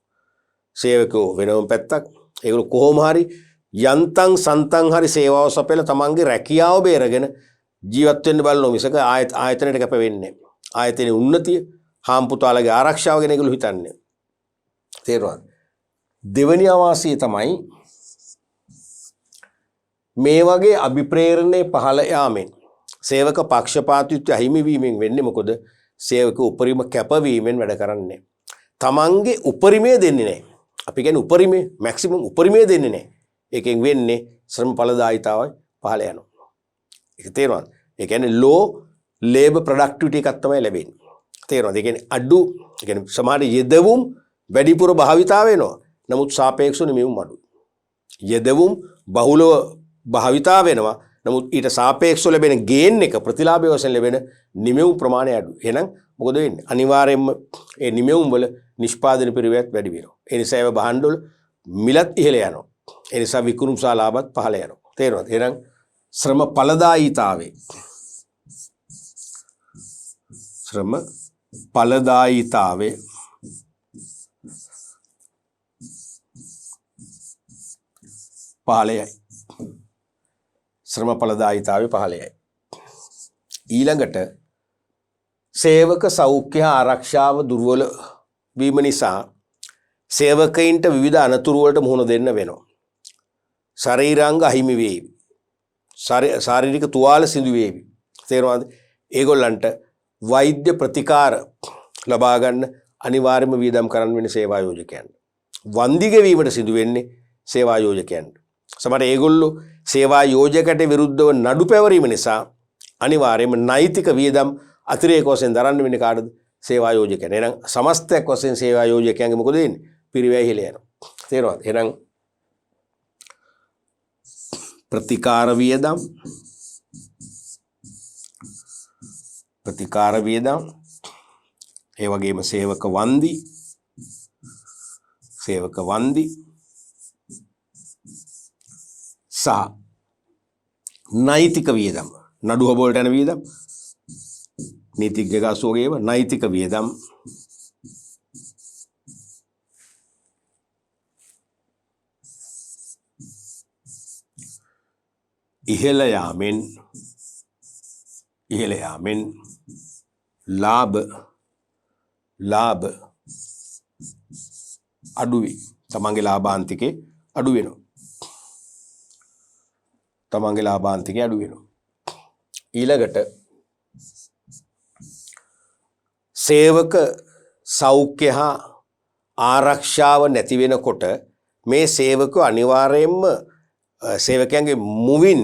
සේවකයෝ වෙනම පැත්තක්. ඒගොල්ලෝ කොහොම හරි යන්තම් සන්තම් හරි සේවාව සපයලා තමන්ගේ රැකියාව බේරගෙන ජීවත් වෙන්න බලන මිසක ආයතනයට කැප වෙන්නේ නැහැ. ආයතනයේ උන්නතිය, හාම්පුතාලගේ ආරක්ෂාව ගැන ඒගොල්ලෝ හිතන්නේ. තේරුණාද? දෙවෙනි අවාසිය තමයි මේ වගේ අභිප්‍රේරණේ පහළ යාමෙන් සේවක පක්ෂපාතීත්වය අහිමි වීමෙන් වෙන්නේ මොකද? සේවක උපරිම කැපවීමෙන් වැඩ කරන්නේ. තමන්ගේ උපරිමය දෙන්නේ නැහැ. අපි කියන්නේ උපරිමය මැක්සිමම් උපරිමය දෙන්නේ නැහැ. ඒකෙන් වෙන්නේ ශ්‍රම ඵලදායීතාවය පහළ යනවා. ඒක තේරෙනවද? ඒ කියන්නේ low labor productivity එකක් තමයි ලැබෙන්නේ. තේරෙනවද? ඒ කියන්නේ අඩු ඒ කියන්නේ සමහර යෙදවුම් වැඩිපුර භාවිතා වෙනවා. නමුත් සාපේක්ෂව නිමෙවුම් අඩුයි. යෙදවුම් බහුලව භාවිතා වෙනවා. නමුත් ඊට සාපේක්ෂව ලැබෙන ගේන් එක ප්‍රතිලාභය වශයෙන් ලැබෙන නිමෙවුම් ප්‍රමාණය අඩුයි. එහෙනම් මොකද වෙන්නේ? අනිවාර්යයෙන්ම ඒ නිමෙවුම් වල නිෂ්පාදන පරිවර්තනයත් වැඩි වෙනවා. ඒ නිසා ඒව භාණ්ඩවල මිලත් ඉහළ යනවා. ඒ නිසා විකුණුම් සහ ලාභත් පහළ යනවා. තේරෙනවද? එහෙනම් ශ්‍රම ඵලදායීතාවේ පහළයයි. ශ්‍රම ඵලදායීතාවේ පහළයයි. ඊළඟට සේවක සෞඛ්‍ය ආරක්ෂාව දුර්වල වීම නිසා සේවකයින්ට විවිධ අනතුරු වලට මුහුණ දෙන්න වෙනවා. ශරීරාංග අහිමි වේවි. ශාරීරික තුවාල සිදු වේවි. තේරුණාද? ඒගොල්ලන්ට වෛද්‍ය ප්‍රතිකාර ලබා ගන්න අනිවාර්යම වියදම් කරන්න වෙන සේවා යෝජකයන්ට. වන්දි ගෙවීමට සිදු වෙන්නේ සේවා යෝජකයන්ට. සමහර ඒගොල්ලෝ සේවා යෝජකයට විරුද්ධව නඩු පැවරීම නිසා අනිවාර්යයෙන්ම නෛතික වියදම් අතිරේක වශයෙන් දරන්න වෙන්නේ කාටද? සේවා යෝජකයන්. එහෙනම් සමස්තයක් වශයෙන් සේවා යෝජකයන්ගේ මොකද වෙන්නේ? පිරිවැය ඉහළ යනවා. තේරුණාද? එහෙනම් ප්‍රතිකාර වියදම් ඒ වගේම සේවක වන්දි සහ නෛතික වියදම් නඩු හොබවලට යන වියදම් නීතිඥ ගාසෝගේම නෛතික වියදම් ඉහළ යාමෙන් ලාභ අඩුවේ. තමන්ගේ ලාභාන්තිකේ අඩු වෙනවා. ඊළඟට සේවක සෞඛ්‍ය හා ආරක්ෂාව නැති වෙනකොට මේ සේවකයෝ අනිවාර්යයෙන්ම සේවකයන්ගේ මුවින්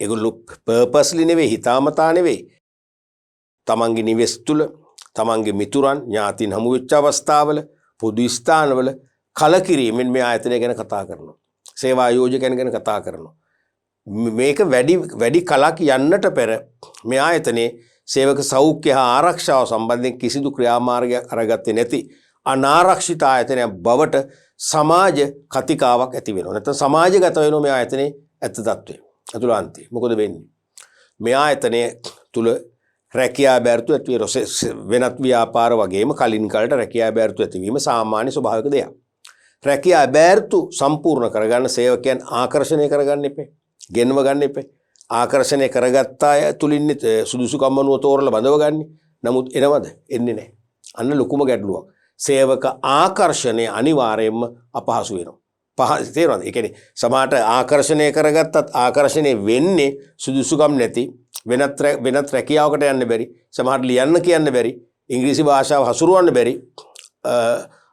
ඒගොල්ලෝ පර්පස්ලි නෙවෙයි හිතාමතා නෙවෙයි තමන්ගේ නිවෙස් තුල තමන්ගේ මිතුරන් ඥාතින් හමු වෙච්ච අවස්ථාවල පොදු ස්ථානවල කලකිරීමෙන් මේ ආයතනය ගැන කතා කරනවා. සේවා යෝජකයන් ගැන කතා කරනවා. මේක වැඩි කලක් යන්නට පෙර මේ ආයතනයේ සේවක සෞඛ්‍ය හා ආරක්ෂාව සම්බන්ධයෙන් කිසිදු ක්‍රියාමාර්ගයක් අරගත්තේ නැති අනාරක්ෂිත ආයතනයක් බවට සමාජ කතිකාවක් ඇති වෙනවා. නැත්නම් සමාජගත වෙනවා මේ ආයතනයේ ඇත්ත తත්වය. අතුලාන්තය. මොකද වෙන්නේ? මේ ආයතනය තුල රැකියා බැරිතු ඇතිවීම වෙනත් ව්‍යාපාර වගේම කලින් කාලට රැකියා බැරිතු ඇතිවීම සාමාන්‍ය ස්වභාවික දෙයක්. රැකියා බැරිතු සම්පූර්ණ කරගන්න සේවකයන් ආකර්ෂණය කරගන්න එපේ. ගෙන්ව ගන්න එපේ. ආකර්ෂණය කරගත්ත අය තුලින් සුදුසුකම් අනුව තෝරලා බඳව ගන්න. නමුත් එනවද? එන්නේ නැහැ. අන්න ලොකුම ගැටලුවක්. සේවක ආකර්ෂණය අනිවාර්යයෙන්ම අපහසු වෙනවා. තේරෙනවද? ඒ කියන්නේ සමාජයට ආකර්ෂණය කරගත්තත් ආකර්ෂණය වෙන්නේ සුදුසුකම් නැති වෙනත් රැකියාවකට යන්න බැරි, සමහරට ලියන්න කියන්න බැරි, ඉංග්‍රීසි භාෂාව හසුරවන්න බැරි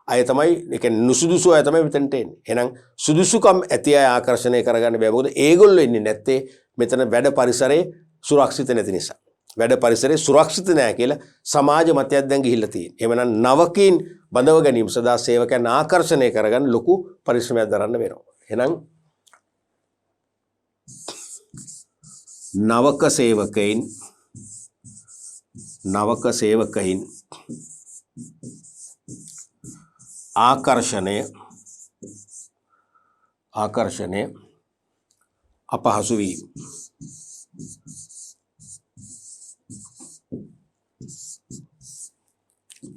අය තමයි, ඒ කියන්නේ නුසුදුසු අය තමයි මෙතනට එන්නේ. එහෙනම් සුදුසුකම් ඇති අය ආකර්ෂණය කරගන්න බෑ. මොකද ඒගොල්ලෝ ඉන්නේ නැත්තේ මෙතන වැඩ පරිසරයේ සුරක්ෂිත නැති නිසා. වැඩ පරිසරයේ සුරක්ෂිත නැහැ කියලා සමාජ මතයක් දැන් ගිහිල්ලා තියෙනවා. එhmenan නවකීන් බඳව ගැනීම සදා සේවකයන් ආකර්ෂණය කරගන්න ලොකු පරිශ්‍රමයක් දරන්න වෙනවා. එහෙනම් නවක සේවකයින් ආකර්ෂණය අපහසු වීම.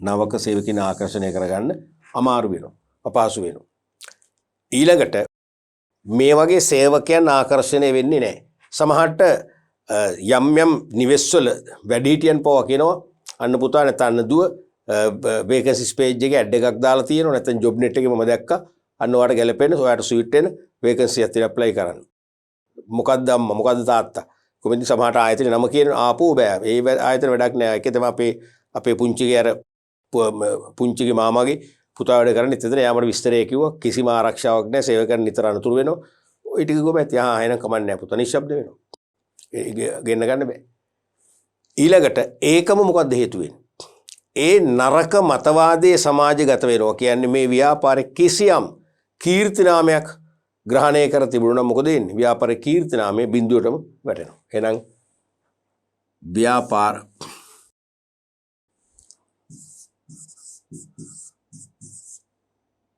නවක සේවකින් ආකර්ෂණය කරගන්න අමාරු වෙනවා, අපහසු වෙනවා. ඊළඟට මේ වගේ සේවකයන් ආකර්ෂණය වෙන්නේ නැහැ. සමහරට යම් නිවෙස්වල වැඩිහිටියන් පවා කියනවා අන්න පුතා නැත්නම් අන්න දුව වේකන්සිස් පේජ් එකේ ඇඩ් එකක් දාලා තියෙනවා, නැත්නම් ජොබ් net එකේ මම දැක්කා අන්න ඔයාලට ගැලපෙන ඔයාලට ස්වීට් වෙන වේකන්සි එකක් තියෙන ඇප්ලයි කරන්න. මොකද්ද අම්මා මොකද්ද තාත්තා? කොහොමද සමහරට ආයතන නම කියන ආපෝ බෑ. ඒ ආයතන වැඩක් නෑ. ඒකේ තමයි අපේ පුංචිගේ අර පුංචිගේ මාමාගේ පුතා වැඩ කරන්නේ. එතන යාමට විස්තරය කිව්වා. කිසිම ආරක්ෂාවක් නැහැ. සේවකයන් නිතර අනතුරු වෙනවා. ඔය ටික ගොම ඇති. එහෙනම් කමන්නේ නැහැ පුතා. නිශ්ශබ්ද වෙනවා. ගෙන්න ගන්න බෑ. ඊළඟට ඒකම මොකද්ද හේතු වෙන්නේ? ඒ නරක මතවාදයේ සමාජගත වෙනවා. කියන්නේ මේ ව්‍යාපාරේ කිසියම් කීර්තිනාමයක් ග්‍රහණය කර තිබුණා නම් මොකද වෙන්නේ? ව්‍යාපාරේ කීර්තිනාමය බිඳුවටම වැටෙනවා. එහෙනම්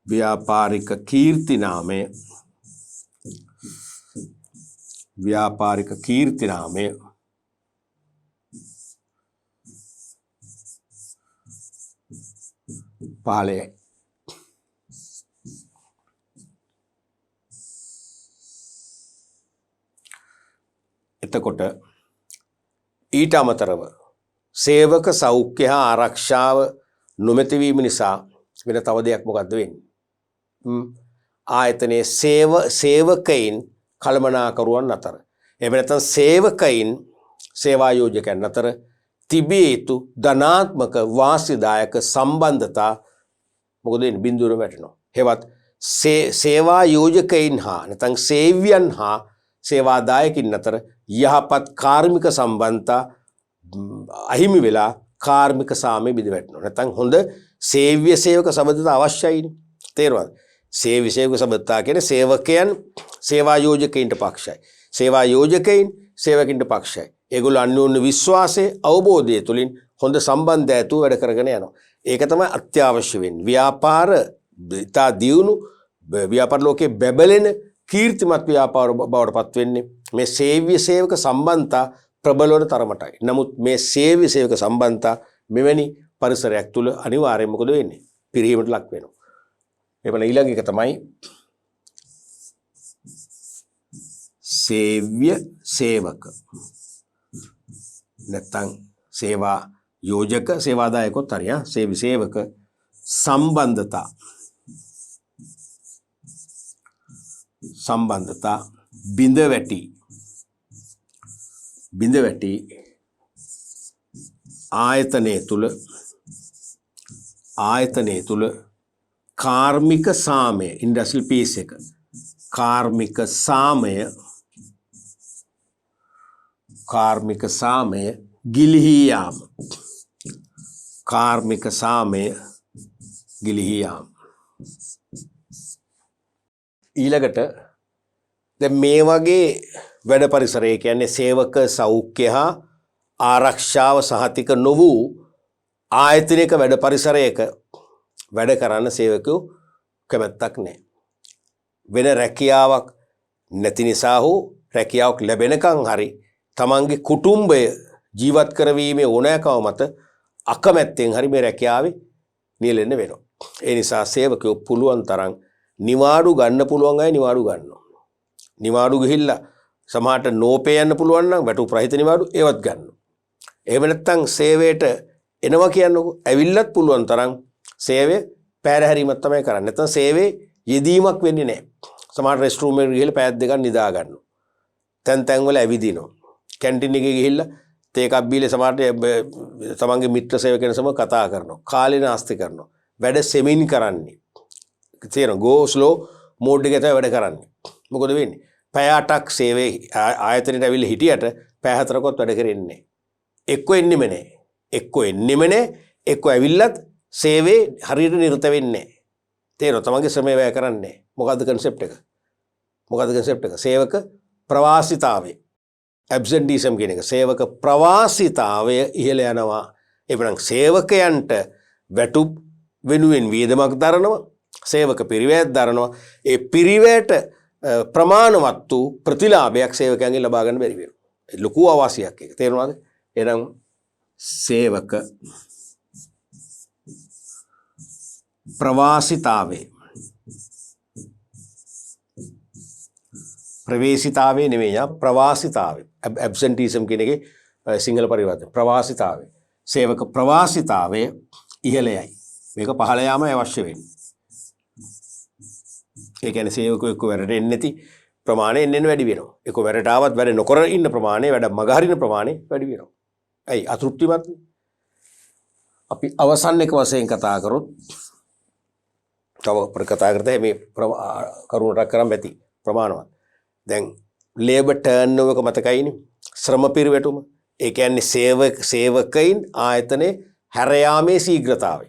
ව්‍යාපාරික කීර්තිනාමය පහළයි. එතකොට ඊට අමතරව සේවක සෞඛ්‍ය හා ආරක්ෂාව නොමැති වීම නිසා වෙන තව දෙයක් මොකද්ද වෙන්නේ? ආයතනයේ සේවකයින් කළමනාකරුවන් අතර එහෙම නැත්නම් සේවකයින් සේවා යෝජකයන් අතර තිබිය යුතු ධනාත්මක වාසිදායක සම්බන්ධතා මොකද වෙන්නේ? බිඳුවර වැටෙනවා. හෙවත් සේවා යෝජකයින් හා නැත්නම් සේව්‍යයන් හා සේවාදායකින් අතර යහපත් කාර්මික සම්බන්ධතා අහිමි වෙලා කාර්මික සාමය බිඳ වැටෙනවා. නැත්නම් හොඳ සේව්‍ය සේවක සම්බන්ධතා අවශ්‍යයිනේ. තේරුණාද? සේව්‍ය සේවක සම්බන්ධතා කියන්නේ සේවකයන් සේවා යෝජකයින්ට පක්ෂයි. සේවා යෝජකයින් සේවකින්ට පක්ෂයි. ඒගොල්ලෝ අන්‍යෝන්‍ය විශ්වාසයේ අවබෝධය තුලින් හොඳ සම්බන්ධය ඇතුව වැඩ කරගෙන යනවා. ඒක තමයි අත්‍යවශ්‍ය වෙන්නේ. ව්‍යාපාර ඉතා දියුණු ව්‍යාපාර ලෝකයේ බැබලෙන කීර්තිමත් ව්‍යාපාර බවට පත් වෙන්නේ මේ සේව්‍ය සේවක සම්බන්ධතා ප්‍රබල වන තරමටයි. නමුත් මේ සේව්‍ය සේවක සම්බන්ධතා මෙවැනි පරිසරයක් තුල අනිවාර්යයෙන් මොකද වෙන්නේ? පිරිහීමට ලක් වෙනවා. එවන ඊළඟ එක තමයි සේව්‍ය සේවක නැත්නම් සේවා යෝජක සේවාදායකොත් හරිය සේවි සේවක සම්බන්ධතා බිඳ වැටි ආයතනයේ තුල කාර්මික සාමය ඉන්ඩස්ට්‍රියල් පීස් එක කාර්මික සාමය ගිලිහි යාම ඊළඟට දැන් මේ වගේ වැඩ පරිසරය කියන්නේ සේවක සෞඛ්‍ය හා ආරක්ෂාව සහතික නොවූ ආයතනික වැඩ පරිසරයක වැඩ කරන සේවකයෝ කැමැත්තක් නැහැ. වෙන රැකියාවක් නැති නිසා හෝ රැකියාවක් ලැබෙනකන් හරි තමන්ගේ කුටුම්බය ජීවත් කරවීමේ ඕනෑකම මත අකමැත්තෙන් හරි මේ රැකියාවේ නියැලෙන්න වෙනවා. ඒ නිසා සේවකයෝ පුළුවන් තරම් නිවාඩු ගන්න පුළුවන් අය නිවාඩු ගන්නවා. නිවාඩු ගිහිල්ලා සමහරට නෝපේ යන්න පුළුවන් නම් වැටුප් රහිත නිවාඩු ඒවත් ගන්නවා. එහෙම නැත්නම් සේවයට එනවා කියන්නකෝ. ඇවිල්ලත් පුළුවන් තරම් සේවය පැහැරීමක් තමයි කරන්නේ. නැත්නම් සේවයේ යෙදීමක් වෙන්නේ නැහැ. සමහර රෙස්ට් රූම් එකට ගිහිල්ලා පැය දෙකක් නිදා ගන්නවා. තැන් වල ඇවිදිනවා. කැන්ටින් එකේ ගිහිල්ලා තේ එකක් බීලා සමහරට තමන්ගේ මිත්‍ර සේවකයන් සමග කතා කරනවා. කාලේ නාස්ති කරනවා. වැඩ සෙමින් කරන්නේ. තේරෙනවද? go slow mode එකේ තමයි වැඩ කරන්නේ. මොකද වෙන්නේ? පැය 8ක් සේවයේ ආයතනයට ඇවිල්ලා හිටියට පැය 4කවත් වැඩ කරන්නේ නැහැ. එක්ක එන්නෙම නැහැ. එක්ක ඇවිල්ලත් සේවයේ හරියට නිරත වෙන්නේ නැහැ. තේරෙනවද? තමන්ගේ ශ්‍රමය වැය කරන්නේ නැහැ. මොකද්ද concept එක? සේවක ප්‍රවාසිතාවය. absenteeism කියන එක. සේවක ප්‍රවාසිතාවය ඉහළ යනවා. එබනම් සේවකයන්ට වැටුප් වෙනුවෙන් වියදමක් දරනවා. සේවක පිරිවැයක් දරනවා. ඒ පිරිවැයට ප්‍රමාණවත් වූ ප්‍රතිලාභයක් සේවකයන්ගෙන් ලබා ගන්න බැරි වෙනවා. ලොකු අවාසියක් ඒක. තේරුණාද? එහෙනම් සේවක ප්‍රවාසිතාවේ ප්‍රවේශිතාවේ නෙමෙයි ප්‍රවාසිතාවේ ඇබ්සෙන්ටිසම් කියන එකේ සිංහල පරිවර්තනය ප්‍රවාසිතාවේ සේවක ප්‍රවාසිතාවේ ඉහළයයි මේක පහළ යාම අවශ්‍ය වෙන්නේ ඒ කියන්නේ සේවකයෝ එක්ක වැඩට එන්නේ නැති ප්‍රමාණය එන්න වැඩි වෙනවා එක්ක වැඩට ආවත් වැඩ නොකර ඉන්න ප්‍රමාණය වැඩ මගහරින ප්‍රමාණය වැඩි වෙනවා ඇයි අතෘප්තිමත් අපි අවසන් එක වශයෙන් කතා කරොත් තව කතා කරද්දී මේ කරුණටක් කරන් ඇති ප්‍රමාණවත් දැන් ලේබර් ටර්න්ಓවර් එක මතකයිනේ ශ්‍රම පිරිවැටුම ඒ කියන්නේ සේවකයින් ආයතනයේ හැර යාමේ ශීඝ්‍රතාවය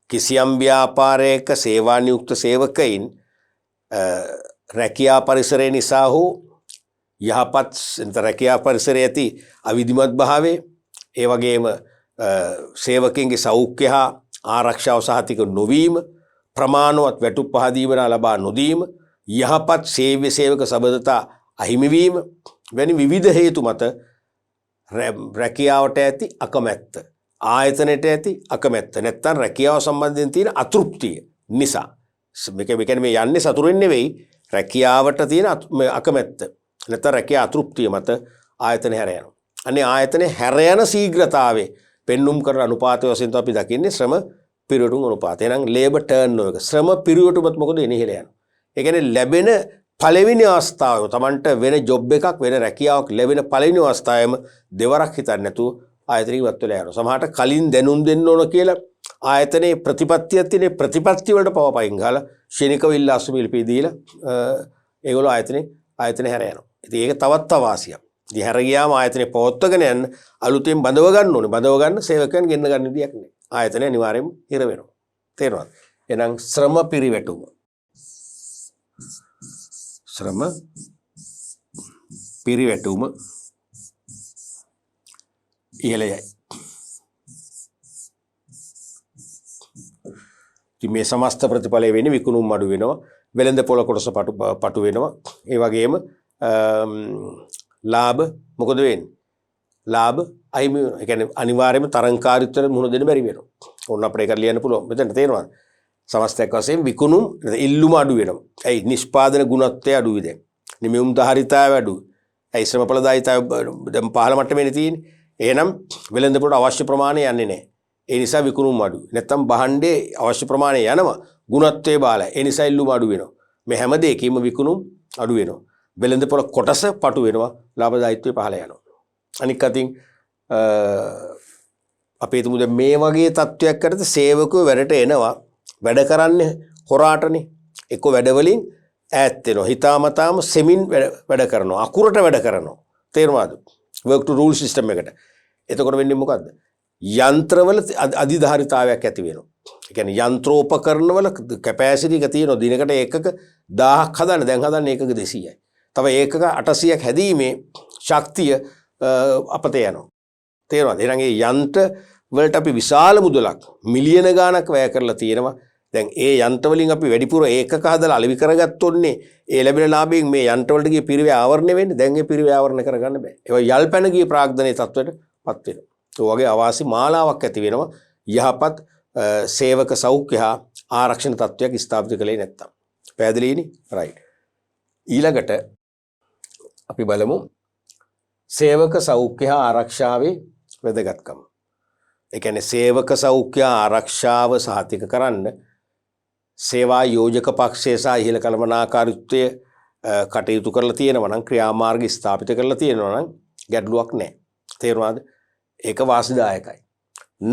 කිසියම් ව්‍යාපාරයක සේවා නියුක්ත සේවකයින් රැකියා පරිසරය නිසා හෝ යහපත් රැකියා පරිසරයේ ඇති අවිධිමත් භාවයේ ඒ වගේම සේවකයන්ගේ සෞඛ්‍ය හා ආරක්ෂාව සහතික නොවීම ප්‍රමාණවත් වැටුප් පහදීම ලබා නොදීම යහපත් සේවක සබඳතා අහිමිවීම වැනි විවිධ හේතු මත රැකියාවට ඇති අකමැත්ත ආයතනයට ඇති අකමැත්ත නැත්නම් රැකියාව සම්බන්ධයෙන් තියෙන අතෘප්තිය නිසා මේක මේ යන්නේ සතුරින් නෙවෙයි රැකියාවට තියෙන අකමැත්ත නැත්නම් රැකියා අතෘප්තිය මත ආයතන හැර යනවා. අනේ ආයතනේ හැර යන ශීඝ්‍රතාවයේ පෙන්눔 කරන අනුපාතය වශයෙන් අපි දකින්නේ ශ්‍රම පිරිවැටුම් අනුපාතය. එහෙනම් ලේබර් ටර්න්ಓවර් එක ශ්‍රම පිරිවැටුමත් මොකද එන්නේ ඉහළ යනවා. ඒ කියන්නේ ලැබෙන පළවෙනි අවස්ථාව තමන්ට වෙන ජොබ් එකක් වෙන රැකියාවක් ලැබෙන පළවෙනි අවස්ථාවෙම දෙවරක් හිතන්නේ නැතුව ආයතනෙ ඉවත් වෙලා යනවා. සමහරට කලින් දැනුම් දෙන්න ඕන කියලා ආයතනයේ ප්‍රතිපත්තියක් තියෙන ප්‍රතිපත්ති වලට පවපයින් ගාලා ශනිකව ඉල්ලාසු මිල්පී දීලා ඒගොල්ලෝ ආයතනේ හැර යනවා. ඉතින් ඒක තවත් අවාසියක්. ඉතින් හැර ගියාම ආයතනේ පවත්වගෙන යන්න අලුතෙන් බඳව ගන්න ඕනේ. බඳව ගන්න සේවකයන් ගෙන්න ගන්න විදියක් නෑ. ආයතනය අනිවාර්යයෙන්ම හිර වෙනවා. තේරුණාද? එහෙනම් ශ්‍රම පිරිවැටුම ඉහළයයි. මේ සමස්ත ප්‍රතිඵලය වෙන්නේ විකුණුම් අඩු වෙනවා, වෙළඳ පොළ කොටස පටු වෙනවා. ඒ වගේම ලාභ මොකද වෙන්නේ? ලාභ අහිමි වෙනවා. ඒ කියන්නේ අනිවාර්යයෙන්ම තරංකාරීත්වයට මුහුණ දෙන්න බැරි වෙනවා. ඕන්න අපිට ඒක ලියන්න පුළුවන්. මෙතන තේරෙනවද? සමස්තයක් වශයෙන් විකුණුම් ඉල්ලුම අඩු වෙනවා. ඇයි නිෂ්පාදන ගුණත්වය අඩුයි දැන්. නිමෙවුම් ධාරිතාවය අඩුයි. ඇයි ශ්‍රමඵලදායීතාවය දැන් පහළ මට්ටමේනේ තියෙන්නේ. එහෙනම් වෙළඳ පොළට අවශ්‍ය ප්‍රමාණය යන්නේ නැහැ. ඒ නිසා විකුණුම් අඩුයි. නැත්තම් භාණ්ඩේ අවශ්‍ය ප්‍රමාණය යනවා. ගුණත්වයේ බාලයි. ඒ නිසා ඉල්ලුම අඩු වෙනවා. මේ හැම දෙයකින්ම විකුණුම් අඩු වෙනවා. වෙළඳ පොළ කොටස පටු වෙනවා. ලාභදායීත්වය පහළ යනවා. අනික් අතින් අපි හිතමු දැන් මේ වගේ තත්වයක් කරද්දී සේවකයෝ වැඩට එනවා. වැඩ කරන්නේ හොරාටනේ. එක්ක වැඩවලින් ඈත් වෙනවා. හිතාමතාම සෙමින් වැඩ කරනවා. අකුරට වැඩ කරනවා. තේරුණාද? work to rule system එකට. එතකොට වෙන්නේ මොකද්ද? යන්ත්‍රවල අධිධාරිතාවයක් ඇති වෙනවා. ඒ කියන්නේ යන්ත්‍රෝපකරණවල කැපැසිටි එක තියෙනවා. දිනකට ඒකක 1000ක් හදන්න දැන් හදන්නේ ඒකක 200යි. තව ඒකක 800ක් හැදීමේ ශක්තිය අපතේ යනවා. තේරුණාද? එහෙනම් මේ යන්ත්‍ර වලට අපි විශාල මුදලක් මිලියන ගාණක් වැය කරලා තියෙනවා. දැන් ඒ යන්ත්‍රවලින් අපි වැඩිපුර ඒකක හදලා අලෙවි කරගත්තොන්නේ ඒ ලැබෙන ලාභයෙන් මේ යන්ත්‍රවලට ගිය පිරිවේ ආවරණය වෙන්නේ. දැන් ඒ පිරිවේ ආවරණය කරගන්න බෑ. ඒවා යල් පැන ගිය ප්‍රාග්ධනයේ තත්ත්වයටපත් වෙනවා. ඒ වගේ අවාසි මාලාවක් ඇති වෙනවා යහපත් සේවක සෞඛ්‍ය හා ආරක්ෂණ තත්ත්වයක් ස්ථාපිත කළේ නැත්තම්. පැහැදිලිනේ? රයිට්. ඊළඟට අපි බලමු සේවක සෞඛ්‍ය හා ආරක්ෂාවේ වැදගත්කම. ඒ කියන්නේ සේවක සෞඛ්‍ය ආරක්ෂාව සහතික කරන්න සේවා යෝජක පක්ෂය සහ ඉහළ කළමනාකාරීත්වය කටයුතු කරලා තියෙනවා නම් ක්‍රියාමාර්ග ස්ථාපිත කරලා තියෙනවා නම් ගැටලුවක් නැහැ. තේරුණාද? ඒක වාසිදායකයි.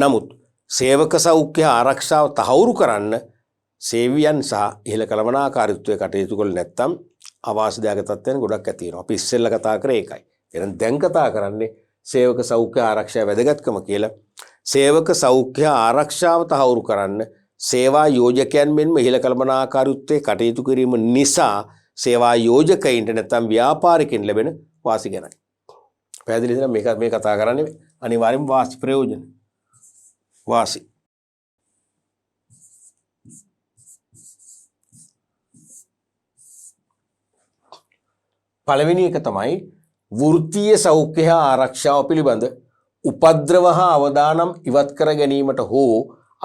නමුත් සේවක සෞඛ්‍ය ආරක්ෂාව තහවුරු කරන්න සේවියන් සහ ඉහළ කළමනාකාරීත්වය කටයුතු කළේ නැත්නම් අවාසිදායක තත්ත්වයන් ගොඩක් ඇති වෙනවා. අපි ඉස්සෙල්ලා කතා කරේ ඒකයි. එහෙනම් දැන් කතා කරන්නේ සේවක සෞඛ්‍ය ආරක්ෂාව වැදගත්කම කියලා. සේවක සෞඛ්‍ය ආරක්ෂාව තහවුරු කරන්න සේවා යෝජකයන් මෙන්ම ඉහළ කළමනාකාරීත්වයේ කටයුතු කිරීම නිසා සේවා යෝජකයින්ට නැත්නම් ව්‍යාපාරිකයින් ලැබෙන වාසි ගැනයි. පැහැදිලිද? මේ කතා කරන්නේ අනිවාර්යයෙන්ම වාසි ප්‍රයෝජන. වාසි. පළවෙනි එක තමයි වෘත්තීය සෞඛ්‍ය හා ආරක්ෂාව පිළිබඳ උපද්‍රව හා අවදානම් ඉවත් කර ගැනීමට හෝ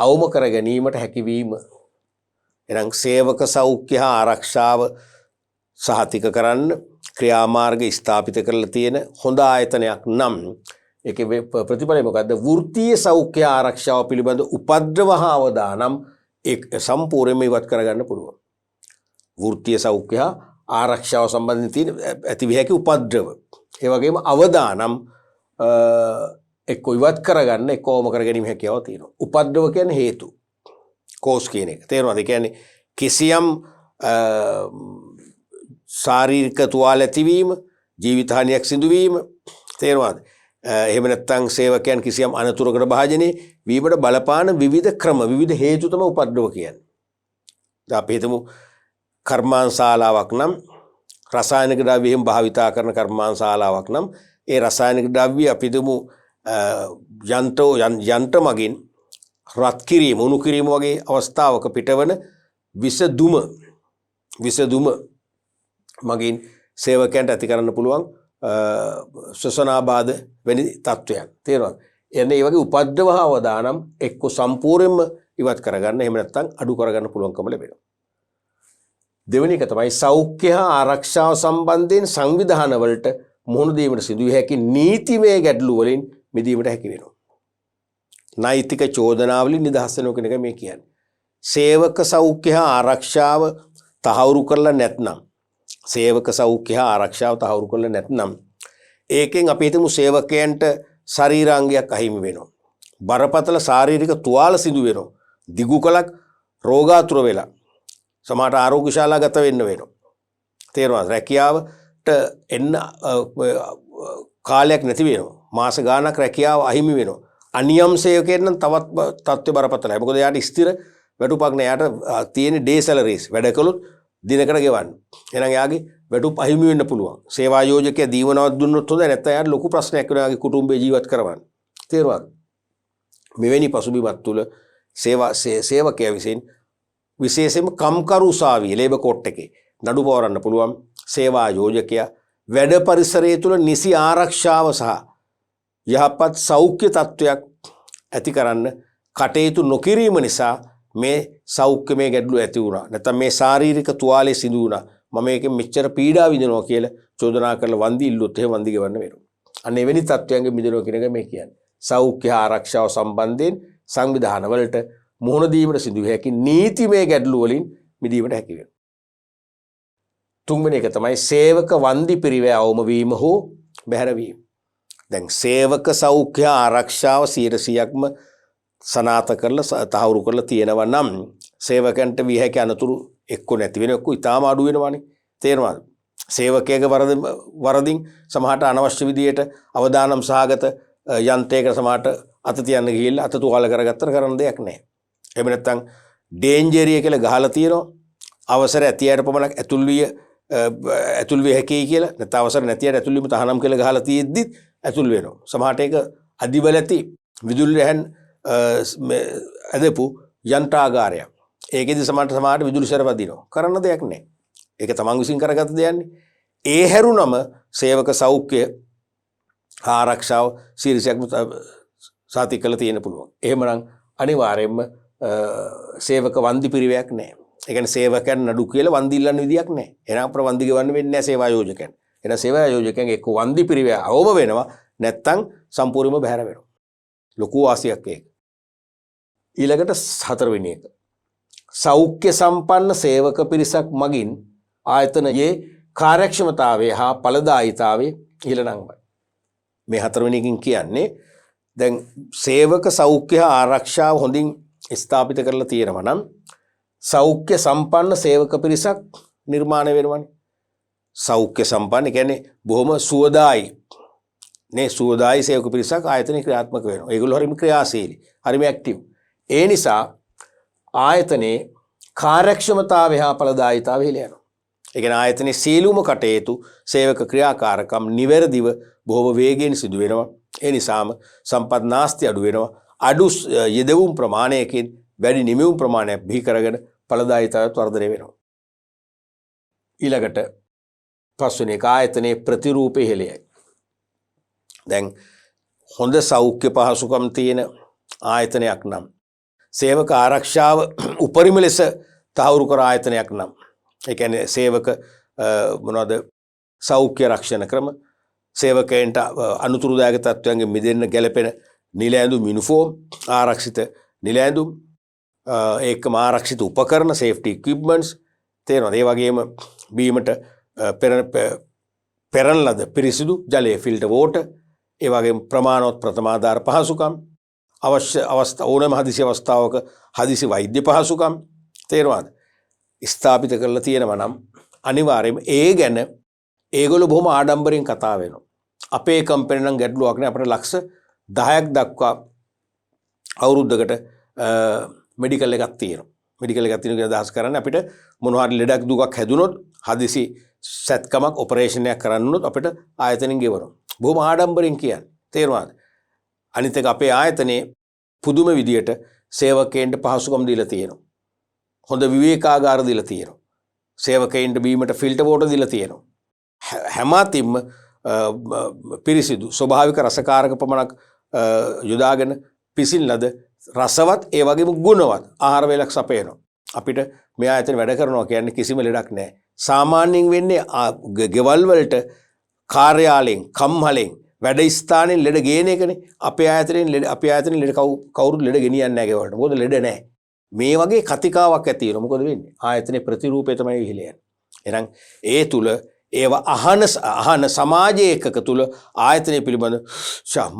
අවම කර ගැනීමට හැකිවීම. එනම් සේවක සෞඛ්‍ය හා ආරක්ෂාව සහතික කරන්න ක්‍රියාමාර්ග ස්ථාපිත කරලා තියෙන හොඳ ආයතනයක් නම් ඒකේ ප්‍රතිඵලය මොකද්ද? වෘත්තීය සෞඛ්‍ය ආරක්ෂාව පිළිබඳ උපද්‍රව හා අවදානම් ඒක සම්පූර්ණයෙන්ම ඉවත් කරගන්න පුළුවන්. වෘත්තීය සෞඛ්‍ය ආරක්ෂාව සම්බන්ධයෙන් තියෙන ඇති විහැකි උපද්‍රව. ඒ වගේම අවදානම් එක්ක ඉවත් කරගන්න එක්කවම කර ගැනීම හැකියාව තියෙනවා. උපද්‍රව කියන්නේ හේතු. කෝස් කියන එක. තේරුණාද? ඒ කියන්නේ කිසියම් ශාරීරික තුවාල ඇතිවීම, ජීවිත හානියක් සිදුවීම. තේරුණාද? එහෙම නැත්නම් සේවකයන් කිසියම් අනතුරකට භාජනය වීමට බලපාන විවිධ ක්‍රම, විවිධ හේතු තමයි උපද්‍රව කියන්නේ. දැන් අපි හිතමු කර්මාන්තශාලාවක් නම් රසායනික ද්‍රව්‍ය එහෙම භාවිතා කරන කර්මාන්තශාලාවක් නම් ඒ රසායනික ද්‍රව්‍ය අපි හිතමු යන්ත්‍ර මගින් රත් කිරීම, උණු කිරීම වගේ අවස්ථාවක පිටවන විසදුම මගින් සේවකයන්ට ඇති කරන්න පුළුවන් ශ්වසනාබාධ වැනි තත්ත්වයන්. තේරුණාද? එන්නේ මේ වගේ උපද්‍රව හා අවදානම් එක්ක සම්පූර්ණයෙන්ම ඉවත් කරගන්න, එහෙම නැත්නම් අඩු කරගන්න පුළුවන්කම ලැබෙනවා. දෙවෙනි එක තමයි සෞඛ්‍ය හා ආරක්ෂාව සම්බන්ධයෙන් සංවිධාන වලට මුහුණ දීමට සිදුවිය හැකි නීතිමය ගැටලු වලින් මිදීමට හැකි වෙනවා. නෛතික චෝදනාවලින් නිදහස් වෙනවා කියන එක මේ කියන්නේ. සේවක සෞඛ්‍ය හා ආරක්ෂාව තහවුරු කරලා නැත්නම් ඒකෙන් අපි හිතමු සේවකයන්ට ශරීරාංගයක් අහිමි වෙනවා. බරපතල ශාරීරික තුවාල සිදු වෙනවා. දිගු කලක් රෝගාතුර වෙලා සමහරට ආරෝග්‍යශාලාගත වෙන්න වෙනවා. තේරුණාද? රැකියාවට එන්න කාලයක් නැති වෙනවා. මාස ගාණක් රැකියාව අහිමි වෙනවා. අනියම් සේවකයන් නම් තවත් තත්ත්ව බරපතලයි. මොකද එයාට ස්ථිර වැටුපක් නෑ. එයාට තියෙන ඩේ සැලරිස් වැඩ කළොත් දිනකට ගෙවන්න. එහෙනම් එයාගේ වැටුප් අහිමි වෙන්න පුළුවන්. සේවා යෝජකයා දීවනවත් දුන්නොත් හොඳයි. නැත්නම් එයාට ලොකු ප්‍රශ්නයක් වෙනවා එයාගේ කුටුම්බේ ජීවත් කරවන්න. තේරුණාද? මෙවැනි පසුබිමක් තුල සේවකයා විසින් විශේෂයෙන්ම කම්කරු උසාවියේ ලේබර් කෝට් එකේ නඩු පවරන්න පුළුවන්. සේවා යෝජකයා වැඩ පරිසරය තුළ නිසි ආරක්ෂාව සහ යහපත් සෞඛ්‍ය තත්ත්වයක් ඇති කරන්න කටයුතු නොකිරීම නිසා මේ සෞඛ්‍යමය ගැටලු ඇති වුණා. නැත්නම් මේ ශාරීරික තුවාලේ සිදු වුණා. මම මේකෙන් මෙච්චර පීඩා විඳිනවා කියලා චෝදනා කරලා වන්දි ඉල්ලුවොත් එහෙම වන්දි ගෙවන්න වෙනවා. අන්න එවැනි තත්ත්වයන්ගෙන් මිදෙනවා කියන එක මේ කියන්නේ. සෞඛ්‍ය ආරක්ෂාව සම්බන්ධයෙන් සංවිධාන වලට මුහුණ දීමට සිදුවිය හැකි නීතිමය ගැටලු වලින් මිදීමට හැකි වෙනවා. තුන්වෙනි එක තමයි සේවක වන්දි පිරිවැය අවම වීම හෝ බැහැරවීම. දැන් සේවක සෞඛ්‍ය ආරක්ෂාව 100%ක්ම සනාථ කරලා තහවුරු කරලා තියෙනවා නම් සේවකයන්ට විය හැකි අනතුරු එක්ක නැති වෙන එක්ක ඉතාම අඩු වෙනවානේ. තේරෙනවද? සේවකයාගේ වරදින් සමහරට අනවශ්‍ය විදියට අවදානම් සහගත යන්ත්‍රයකට සමහරට අත තියන්න ගිහිල්ලා අත තුවාල කරගත්තට කරන්න දෙයක් නැහැ. එහෙම නැත්නම් ඩේන්ජරිය කියලා ගහලා තියෙනවා. අවසර ඇතියට පමණක් ඇතුල් විය හැකියි කියලා. නැත්නම් අවසර නැතියට ඇතුල් වීම තහනම් කියලා ගහලා තියෙද්දිත් ඇතුල් වෙනවා. සමහරට ඒක අදිවල ඇති විදුලි රැහන් ඇදපු යන්ත්‍රාගාරයක්. ඒකෙදි සමහරට විදුලි සැර වදිනවා. කරන්න දෙයක් නැහැ. ඒක තමන් විසින් කරගත්ත දෙයක්නේ. ඒ හැරුණම සේවක සෞඛ්‍ය ආරක්ෂාව සිරිසයක්ම සාතික කළ තියෙන්න පුළුවන්. එහෙමනම් අනිවාර්යයෙන්ම සේවක වන්දි පිරිවැයක් නැහැ. ඒ කියන්නේ සේවකයන් නඩු කියලා වන්දි ඉල්ලන්න විදියක් නැහැ. එහෙනම් අපර වන්දි ගෙවන්න වෙන්නේ නැහැ සේවා ආයෝජකයන්. එහෙනම් සේවා ආයෝජකයන් එක්ක වන්දි පිරිවැය අවම වෙනවා නැත්තම් සම්පූර්ණයෙන්ම බැහැර වෙනවා. ලොකු වාසියක් ඒක. ඊළඟට 4 වෙනි එක. සෞඛ්‍ය සම්පන්න සේවක පිරිසක් මගින් ආයතනයේ කාර්යක්ෂමතාවය හා ඵලදායීතාවය ඉහළ නංවයි. මේ 4 වෙනි එකකින් කියන්නේ දැන් සේවක සෞඛ්‍ය ආරක්ෂාව හොඳින් ස්ථාපිත කරලා තියෙනවා නම් සෞඛ්‍ය සම්පන්න සේවක පිරිසක් නිර්මාණය වෙනවනේ. සෞඛ්‍ය සම්පන්න කියන්නේ බොහොම සුවදායි නේ සුවදායි සේවක පිරිසක් ආයතනයේ ක්‍රියාත්මක වෙනවා. ඒගොල්ලෝ හරිම ක්‍රියාශීලී, හරිම ඇක්ටිව්. ඒ නිසා ආයතනයේ කාර්යක්ෂමතාවය හා ඵලදායීතාවය ඉහළ යනවා. ඒ කියන්නේ ආයතනයේ සීලුම කටයුතු සේවක ක්‍රියාකාරකම් නිවැරදිව බොහොම වේගයෙන් සිදු වෙනවා. ඒ නිසාම සම්පත් නාස්ති අඩු වෙනවා. අඩු යෙදවුම් ප්‍රමාණයකින් වැඩි නිමවුම් ප්‍රමාණයක් බිහි කරගෙන ඵලදායීතාවයත් වර්ධනය වෙනවා. ඊළඟට පස්වෙනි එක ආයතනයේ ප්‍රතිරූපය ඉහළයයි. දැන් හොඳ සෞඛ්‍ය පහසුකම් තියෙන ආයතනයක් නම් සේවක ආරක්ෂාව උපරිම ලෙස තහවුරු කර ආයතනයක් නම් ඒ කියන්නේ සේවක මොනවද සෞඛ්‍ය රක්ෂණ ක්‍රම සේවකයන්ට අනුතුරුදායක තත්ත්වයන්ගෙන් මිදෙන්න ගැලපෙන නිල ඇඳුම් යුනිෆෝම් ආරක්ෂිත නිල ඇඳුම් ඒකම ආරක්ෂිත උපකරණ සේෆ්ටි ඉක්විප්මන්ට්ස් තේරෙනවද? ඒ වගේම බීමට පෙරන ලද පිරිසිදු ජලයේ ෆිල්ටර් වෝටර් ඒ වගේම ප්‍රමාණවත් ප්‍රථමාධාර පහසුකම් අවශ්‍ය අවස්ථා ඕනෑම හදිසි අවස්ථාවක හදිසි වෛද්‍ය පහසුකම් තේරෙනවද? ස්ථාපිත කරලා තියෙනවා නම් අනිවාර්යයෙන්ම ඒ ගැන ඒගොල්ලෝ බොහොම ආඩම්බරෙන් කතා වෙනවා. අපේ කම්පැනි නම් ගැටලුවක් නෑ අපිට ලක්ෂ 10ක් දක්වා අවුරුද්දකට මෙඩිකල් එකක් තියෙනවා. මෙඩිකල් එකක් තියෙනවා කියලා අදහස් කරන්නේ අපිට මොනවා හරි ලෙඩක් දුකක් හැදුනොත් හදිසි සැත්කමක් ඔපරේෂන් එකක් කරන්න උනොත් අපිට ආයතනෙන් ගෙවනවා. බොහොම ආඩම්බරෙන් කියන්නේ. තේරුණාද? අනිත් එක අපේ ආයතනයේ පුදුම විදියට සේවකයන්ට පහසුකම් දීලා තියෙනවා. හොඳ විවේකාගාර දීලා තියෙනවා. සේවකයන්ට බීමට ෆිල්ටර් වෝටර් දීලා තියෙනවා. හැම අතින්ම පිරිසිදු ස්වභාවික රසකාරක පමණක් යොදාගෙන පිසින් ලද රසවත් ඒ වගේම ගුණවත් ආහාර වේලක් සපයනවා. අපිට මේ ආයතන වැඩ කරනවා කියන්නේ කිසිම ලෙඩක් නැහැ. සාමාන්‍යයෙන් වෙන්නේ ගෙවල් වලට කාර්යාලයෙන් කම්හලෙන් වැඩ ස්ථානෙන් ලෙඩ ගේන එකනේ. අපේ ආයතනෙන් ලෙඩ කවුරුත් ලෙඩ ගෙනියන්නේ නැහැ ගෙවලට. මොකද ලෙඩ නැහැ. මේ වගේ කතිකාවක් ඇති වෙනවා. මොකද වෙන්නේ? ආයතනයේ ප්‍රතිරූපය තමයි ඉහිල යන්නේ. එහෙනම් ඒ තුල ඒව අහන සමාජයේ එකක තුල ආයතනය පිළිබඳ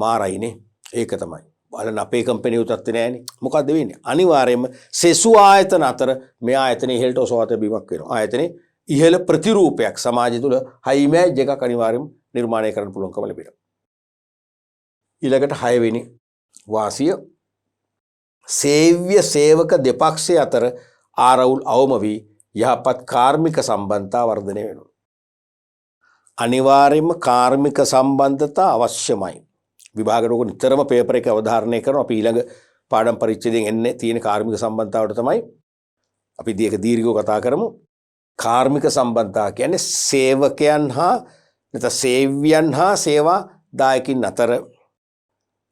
මාරයිනේ. ඒක තමයි. බලන්න අපේ කම්පැනි උතත් නෑනේ. මොකද්ද වෙන්නේ? අනිවාර්යයෙන්ම සෙසු ආයතන අතර මේ ආයතනයේ ඉහළට ඔසවාත බීමක් වෙනවා. ආයතනයේ ඉහළ ප්‍රතිරූපයක් සමාජය තුල හයි ඉමේජ් එකක් අනිවාර්යයෙන්ම නිර්මාණය කරන්න පුළුවන්කම ලැබෙනවා. ඊළඟට 6 වෙනි වාසිය සේව්‍ය සේවක දෙපක්ෂය අතර ආරවුල් අවම වී යහපත් කාර්මික සම්බන්ධතා වර්ධනය වෙනවා. අනිවාර්යයෙන්ම කාර්මික සම්බන්ධතා අවශ්‍යමයි. විභාගයට ඔක නිතරම පේපර් එක අවධාරණය කරනවා. අපි ඊළඟ පාඩම් පරිච්ඡේදයෙන් එන්නේ තියෙන කාර්මික සම්බන්ධතාවට තමයි. අපි ඒක දීර්ඝව කතා කරමු. කාර්මික සම්බන්ධතාව කියන්නේ සේවකයන් හා නැත්නම් සේව්‍යයන් හා සේවා දායකින් අතර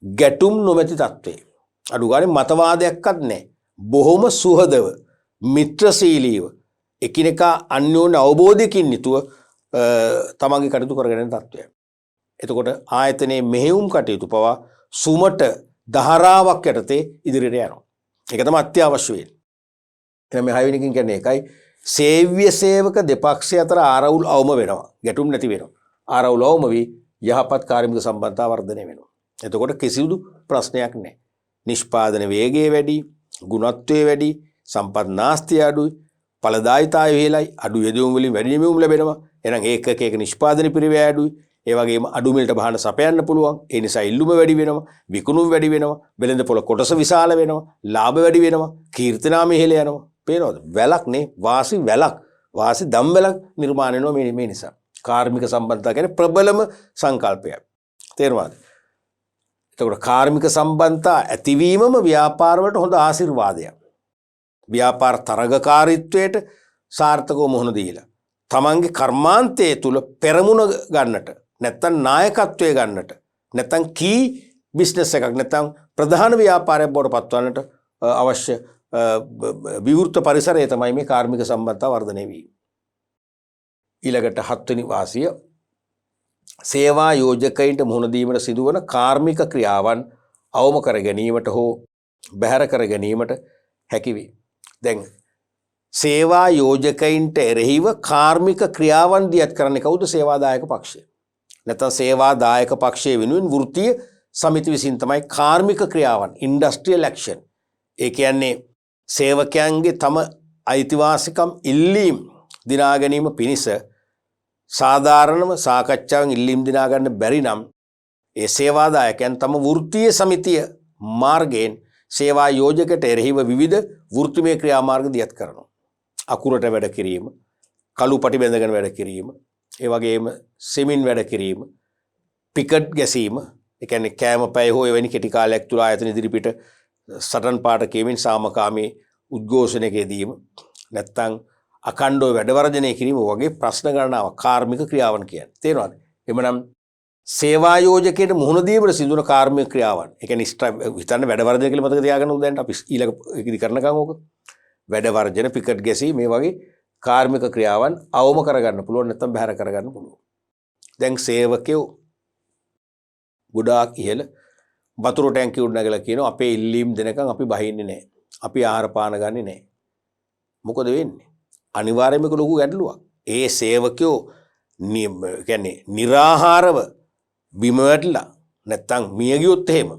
ගැටුම් නොමැති තත්ත්වය. අඩු ගානේ මතවාදයක්වත් නැහැ. බොහොම සුහදව මිත්‍රශීලීව එකිනෙකා අන්‍යෝන්‍ය අවබෝධයකින් යුතුව තමන්ගේ කටයුතු කරගෙන යන තත්ත්වයක්. එතකොට ආයතනයේ මෙහෙයුම් කටයුතු පවා සුමට ධාරාවක් යටතේ ඉදිරියට යනවා. ඒක තමයි අත්‍යවශ්‍ය වෙන්නේ. එහෙනම් මේ 6 වෙනි එකකින් කියන්නේ ඒකයි සේව්‍ය සේවක දෙපක්ෂය අතර ආරවුල් අවම වෙනවා. ගැටුම් නැති වෙනවා. ආරවුල් අවම වී යහපත් කාර්මික සම්බන්ධතා වර්ධනය වෙනවා. එතකොට කිසිදු ප්‍රශ්නයක් නැහැ. නිෂ්පාදන වේගය වැඩි, ගුණත්වය වැඩි, සම්පත් නාස්තිය අඩුයි, ඵලදායීතාවය ඉහළයි, අඩු යෙදවුම් වලින් වැඩි නිමවුම් ලැබෙනවා. එහෙනම් ඒක නිෂ්පාදන පිරිවැය අඩුයි. ඒ වගේම අඩු මිලට බහන සපයන්න පුළුවන්. ඒ නිසා ඉල්ලුම වැඩි වෙනවා, විකුණුම් වැඩි වෙනවා, වෙළඳ පොළ කොටස විශාල වෙනවා, ලාභ වැඩි වෙනවා, කීර්තිනාමය ඉහළ යනවා. පේනවද? වැලක් නේ, වාසි වැලක්, වාසි දම් වැලක් නිර්මාණය වෙනවා මේ නිසා. කාර්මික සම්බන්ධතාව කියන්නේ ප්‍රබලම සංකල්පයක්. තේරුණාද? එතකොට කාර්මික සම්බන්ධතා ඇතිවීමම ව්‍යාපාර වලට හොඳ ආශිර්වාදයක්. ව්‍යාපාර තරගකාරීත්වයට සාර්ථකව මුහුණ දීලා තමන්ගේ කර්මාන්තයේ තුල පෙරමුණ ගන්නට නැත්තම් නායකත්වය ගන්නට නැත්තම් කී බිස්නස් එකක් නැත්තම් ප්‍රධාන ව්‍යාපාරයක් බවට පත්වන්නට අවශ්‍ය විවෘත පරිසරය තමයි මේ කාර්මික සම්බන්ධතා වර්ධනය වීම. ඊළඟට 7 වෙනි වාසිය සේවා යෝජකයින්ට මුහුණ දීමට සිදුවන කාර්මික ක්‍රියාවන් අවම කර ගැනීමට හෝ බැහැර කර ගැනීමට හැකි වේ. දැන් සේවා යෝජකයින්ට එරෙහිව කාර්මික ක්‍රියාවන් දියත් කරන්නේ කවුද? සේවාදායක පක්ෂය. නැත්නම් සේවාදායක පක්ෂයේ වෙනුවෙන් වෘත්තීය සමිති විසින් තමයි කාර්මික ක්‍රියාවන් ඉන්ඩස්ට්‍රියල් ඇක්ෂන්. ඒ කියන්නේ සේවකයන්ගේ තම අයිතිවාසිකම් ඉල්ලීම් දිනා ගැනීම පිණිස සාධාරණව සාකච්ඡාවෙන් ඉල්ලීම් දිනා ගන්න බැරි නම් ඒ සේවාදායකයන් තම වෘත්තීය සමිතිය මාර්ගයෙන් සේවා යෝජකයට එරෙහිව විවිධ වෘත්තිමය ක්‍රියාමාර්ග දියත් කරනවා. අකුරට වැඩ කිරීම, කළු පටි බැඳගෙන වැඩ කිරීම, ඒ වගේම සෙමින් වැඩ කිරීම, පිකට් ගැසීම, ඒ කියන්නේ කෑම පැය හෝ එවැනි කෙටි කාලයක් තුල ආයතන ඉදිරිපිට සටන් පාට කියමින් සාමකාමී උද්ඝෝෂණයක යෙදීම, නැත්නම් අඛණ්ඩව වැඩ වර්ජනය කිරීම වගේ ප්‍රශ්න ගණනාවක් කාර්මික ක්‍රියාවන් කියන්නේ. තේරෙනවද? එමනම් සේවා යෝජකයට මුහුණ දීමට සිදුවන කාර්මික ක්‍රියාවන්. ඒ කියන්නේ හිතන්න වැඩ වර්ජන කියලා මතක තියාගන්න ඕනේ. දැන් අපි ඊළඟ ඉදි කරනකම් ඕක වැඩ වර්ජන, පිකට් ගැසීම මේ වගේ කාර්මික ක්‍රියාවන් අවම කරගන්න පුළුවන් නැත්නම් බැහැර කරගන්න පුළුවන්. දැන් සේවකයෝ ගොඩාක් ඉහළ වතුර ටැංකිය උඩ නැගලා කියනවා අපේ ඉල්ලීම් දෙනකන් අපි බහින්නේ නැහැ. අපි ආහාර පාන ගන්නෙ නැහැ. මොකද වෙන්නේ? අනිවාර්යයෙන්ම ඒක ලොකු ගැටලුවක්. ඒ සේවකයෝ කියන්නේ निराහාරව බිම වැටලා නැත්තම් මිය ගියොත් එහෙම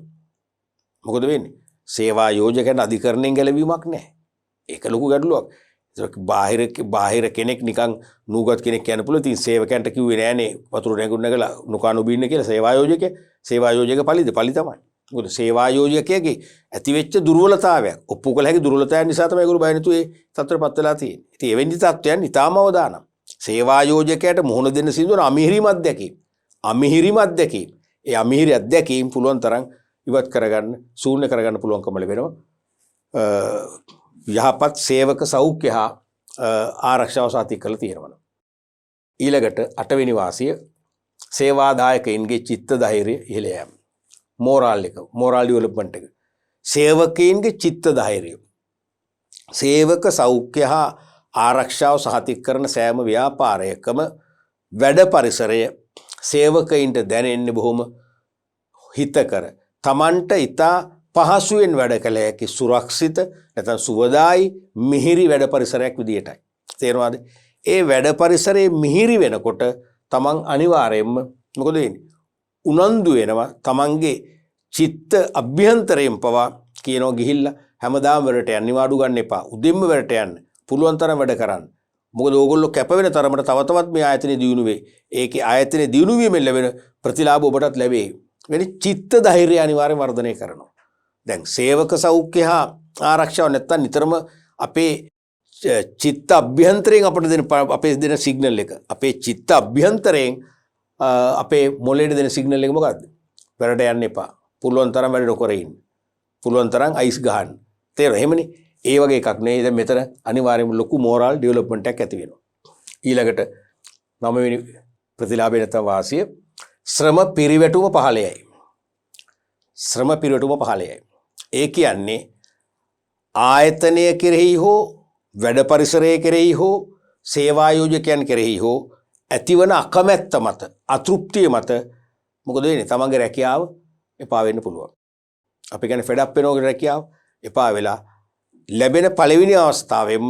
මොකද වෙන්නේ? සේවා යෝජකයන් අධිකරණයෙන් ගැලවීමක් නැහැ. ඒක ලොකු ගැටලුවක්. ඒක බාහිර කෙනෙක් නිකන් නූගත් කෙනෙක් කියන්න පුළුවන්. ඉතින් සේවකයන්ට කිව්වේ නෑනේ වතුර නැගුණ නැගලා නොකා නොබින්න කියලා. සේවා යෝජක පලි තමයි. මොකද සේවා යෝජකයාගේ ඇතිවෙච්ච දුර්වලතාවයක් ඔප්පු කළ හැකි දුර්වලතාවයන් නිසා තමයි ඒගොල්ලෝ බය නැතුව ඒ තත්ත්වයටපත් වෙලා තියෙන්නේ. ඉතින් එවැනි තත්ත්වයන් ඊටාම අවදානම්. සේවා යෝජකයාට මුහුණ දෙන්න සිදුවන අමිහිරිම අත්දැකීම්. ඒ අමිහිරි අත්දැකීම් පුළුවන් තරම් ඉවත් කරගන්න, ශූන්‍ය කරගන්න පුළුවන්කම ලැබෙනවා. යහපත් සේවක සෞඛ්‍ය හා ආරක්ෂාව සාතික කරලා තියෙනවා. ඊළඟට 8 වෙනි වාසිය සේවාදායකයින්ගේ චිත්ත ධෛර්යය ඉහළ යාම. මොරල් ඩෙවලොප්මන්ට් එක. සේවකයින්ගේ චිත්ත ධෛර්යය. සේවක සෞඛ්‍ය හා ආරක්ෂාව සහතික කරන සෑම ව්‍යාපාරයකම වැඩ පරිසරය සේවකයින්ට දැනෙන්නේ බොහොම හිතකර. Tamanට ඊතා පහසුවෙන් වැඩ කළ හැකි සුරක්ෂිත නැත්නම් සුවදායි මිහිරි වැඩ පරිසරයක් විදියටයි. තේරෙනවද? ඒ වැඩ පරිසරයේ මිහිරි වෙනකොට Taman අනිවාර්යයෙන්ම මොකද වෙන්නේ? උනන්දු වෙනවා. Tamanගේ චිත්ත අභ්‍යන්තරයෙන් පවා කියනවා ගිහිල්ලා හැමදාම වැඩට යන්න නිවාඩු ගන්න එපා. උදෙන්ම වැඩට යන්න. පුළුවන් තරම් වැඩ කරන්න. මොකද ඕගොල්ලෝ කැප වෙන තරමට තව තවත් මේ ආයතනයේ දියුණු වේ. ඒකේ ආයතනයේ දියුණු වීමෙන් ලැබෙන ප්‍රතිලාභ ඔබටත් ලැබේ. වෙන චිත්ත ධෛර්යය අනිවාර්යෙන් වර්ධනය කරනවා. දැන් සේවක සෞඛ්‍ය හා ආරක්ෂාව නැත්තම් නිතරම අපේ චිත්ත අභ්‍යන්තරයෙන් අපේ දෙන සිග්නල් එක. අපේ චිත්ත අභ්‍යන්තරයෙන් අපේ මොළයට දෙන සිග්නල් එක මොකද්ද? වැඩට යන්න එපා. පුළුවන් තරම් වැඩ නොකර ඉන්න. පුළුවන් තරම් අයිස් ගහන්න. තේරෙනවද? එහෙමනේ. ඒ වගේ එකක් නේ. දැන් මෙතන අනිවාර්යයෙන්ම ලොකු මොරල් ඩෙවලොප්මන්ට් එකක් ඇති වෙනවා. ඊළඟට 9 වෙනි ප්‍රතිලාභය නැත්නම් වාසිය ශ්‍රම පිරිවැටුම 15යි. ශ්‍රම පිරිවැටුම 15යි. ඒ කියන්නේ ආයතනය කෙරෙහි හෝ වැඩ පරිසරය කෙරෙහි හෝ සේවා යෝජකයන් කෙරෙහි හෝ ඇතිවන අකමැත්ත මත අතෘප්තිය මත මොකද වෙන්නේ? තමන්ගේ රැකියාව එපා වෙන්න පුළුවන්. අපි කියන්නේ ෆෙඩ් අප් වෙනවගේ රැකියාව එපා වෙලා ලැබෙන පළවෙනි අවස්ථාවෙම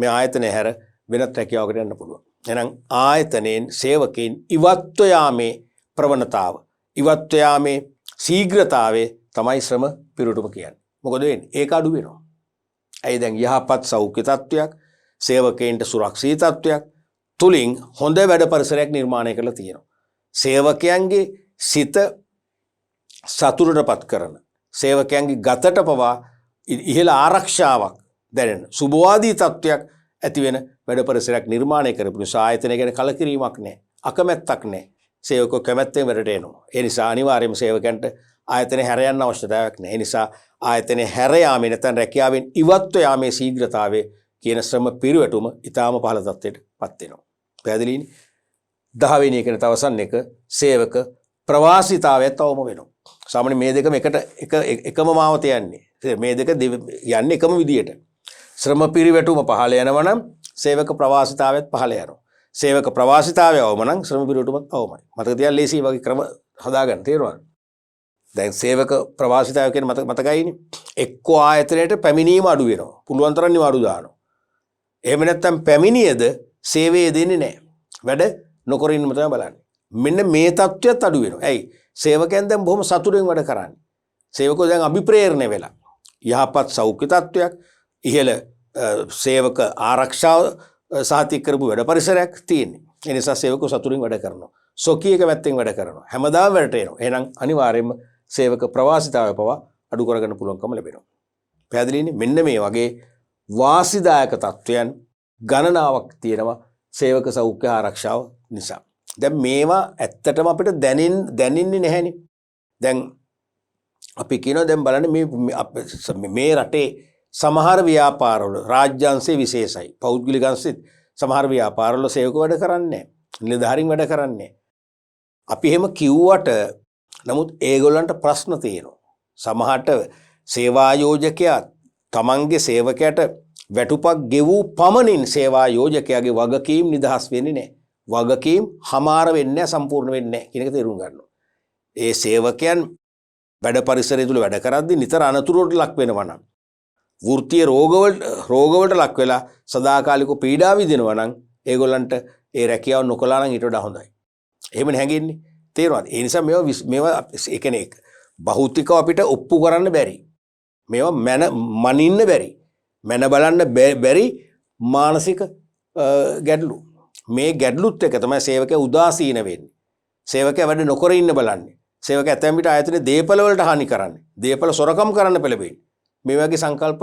මේ ආයතනය හැර වෙනත් රැකියාවකට යන්න පුළුවන්. එහෙනම් ආයතනයෙන් සේවකයන් ඉවත්ව යාමේ ප්‍රවණතාව, ඉවත්ව යාමේ ශීඝ්‍රතාවයේ තමයි ශ්‍රම පිරිවැටුම කියන්නේ. මොකද වෙන්නේ? ඒක අඩු වෙනවා. ඇයි දැන් යහපත් සෞඛ්‍ය තත්ත්වයක්, සේවකයන්ට සුරක්ෂිත තත්ත්වයක් තුලින් හොඳ වැඩ පරිසරයක් නිර්මාණය කරලා තියෙනවා. සේවකයන්ගේ සිත සතුටටපත් කරන, සේවකයන්ගේ ගතට පවා ඉහළ ආරක්ෂාවක් දැනෙන සුබවාදී තත්ත්වයක් ඇති වෙන වැඩ පරිසරයක් නිර්මාණය කරපු නිසා ආයතනය ගැන කලකිරීමක් නැහැ, අකමැත්තක් නැහැ. සේවකයෝ කැමැත්තෙන් වැඩට එනවා. ඒ නිසා අනිවාර්යයෙන්ම සේවකයන්ට ආයතනය හැර යන්න අවශ්‍යතාවයක් නැහැ. ඒ නිසා ආයතනය හැර යාමේ නැත්නම් රැකියාවෙන් ඉවත්ව යාමේ ශීඝ්‍රතාවය කියන ශ්‍රම පිරිවැටුම ඊටාම පහළ තත්ත්වයට පත් වෙනවා. පැහැදිලිනේ? 10 වෙනි එකේ තවසන් එක සේවක ප්‍රවාසීතාවයත් අවම වෙනවා. සාමාන්‍ය මේ දෙකම එකම මාවත යන්නේ. මේ දෙක යන්නේ එකම විදියට. ශ්‍රම පිරිවැටුම පහළ යනවා නම් සේවක ප්‍රවාසීතාවයත් පහළ යනවා. සේවක ප්‍රවාසීතාවය අවම නම් ශ්‍රම පිරිවැටුමත් අවමයි. මතක තියාගන්න ලේසි වගේ ක්‍රම හදාගන්න තේරුණාද? දැන් සේවක ප්‍රවාසීතාවය කියන මතකයිනේ. එක්කෝ ආයතනයට පැමිණීම අඩු වෙනවා. පුළුවන් තරම් නිවාඩු දානවා. එහෙම නැත්නම් පැමිණියද සේවය දෙන්නේ නැහැ. වැඩ නොකර ඉන්නම තමයි බලන්නේ. මෙන්න මේ තත්ත්වයට අඩු වෙනවා. ඇයි? සේවකයන් දැන් බොහොම සතුටින් වැඩ කරන්නේ. සේවකයෝ දැන් අභිප්‍රේරණය වෙලා. යහපත් සෞඛ්‍ය තත්ත්වයක්, ඉහළ සේවක ආරක්ෂාව සහතික කරපු වැඩ පරිසරයක් තියෙන්නේ. ඒ නිසා සේවකයෝ සතුටින් වැඩ කරනවා. සොකීයක පැත්තෙන් වැඩ කරනවා. හැමදාම වැඩට එනවා. එහෙනම් අනිවාර්යයෙන්ම සේවක ප්‍රවාසීතාවය පවා අඩු කරගන්න පුළුවන්කම ලැබෙනවා. පැහැදිලිනේ? මෙන්න මේ වගේ වාසිදායක තත්ත්වයන් ගණනාවක් තියෙනවා සේවක සෞඛ්‍ය ආරක්ෂාව නිසා. දැන් මේවා ඇත්තටම අපිට දැනෙන්නේ නැහැනේ. දැන් අපි කියනවා දැන් බලන්න මේ රටේ සමහර ව්‍යාපාරවල රාජ්‍යාංශයේ විශේෂයි. පෞද්ගලික අංශෙත් සමහර ව්‍යාපාරවල සේවක වැඩ කරන්නේ නැහැ. නිලධාරීන් වැඩ කරන්නේ. අපි එහෙම කිව්වට නමුත් ඒගොල්ලන්ට ප්‍රශ්න තියෙනවා. සමහරට සේවා යෝජකයා තමන්ගේ සේවකයාට වැටුපක් ගෙවූ පමණින් සේවා යෝජකයාගේ වගකීම් නිදහස් වෙන්නේ නැහැ. වගකීම් හමාර වෙන්නේ නැහැ, සම්පූර්ණ වෙන්නේ නැහැ කියන එක තේරුම් ගන්නවා. ඒ සේවකයන් වැඩ පරිසරය තුල වැඩ කරද්දී නිතර අනතුරුවට ලක් වෙනවා නම්, වෘත්තීය රෝගවලට ලක් වෙලා සදාකාලික පීඩා විඳිනවා නම් ඒගොල්ලන්ට ඒ රැකියාව නොකළා නම් ඊට වඩා හොඳයි. එහෙමනේ හැංගෙන්නේ. තේරුණාද? ඒ නිසා මේවා ඒ කියන්නේ භෞතිකව අපිට ඔප්පු කරන්න බැරි. මේවා මනින්න බැරි. මන බලන්න බැරි මානසික ගැටලු. මේ ගැටලුත් එක තමයි සේවකයා උදාසීන වෙන්නේ. සේවකයා වැඩ නොකර ඉන්න බලන්නේ. සේවකයා ඇතැම් විට ආයතනයේ දේපල වලට හානි කරන්නේ. දේපල සොරකම් කරන්න පෙළඹෙන්නේ. මේ වගේ සංකල්ප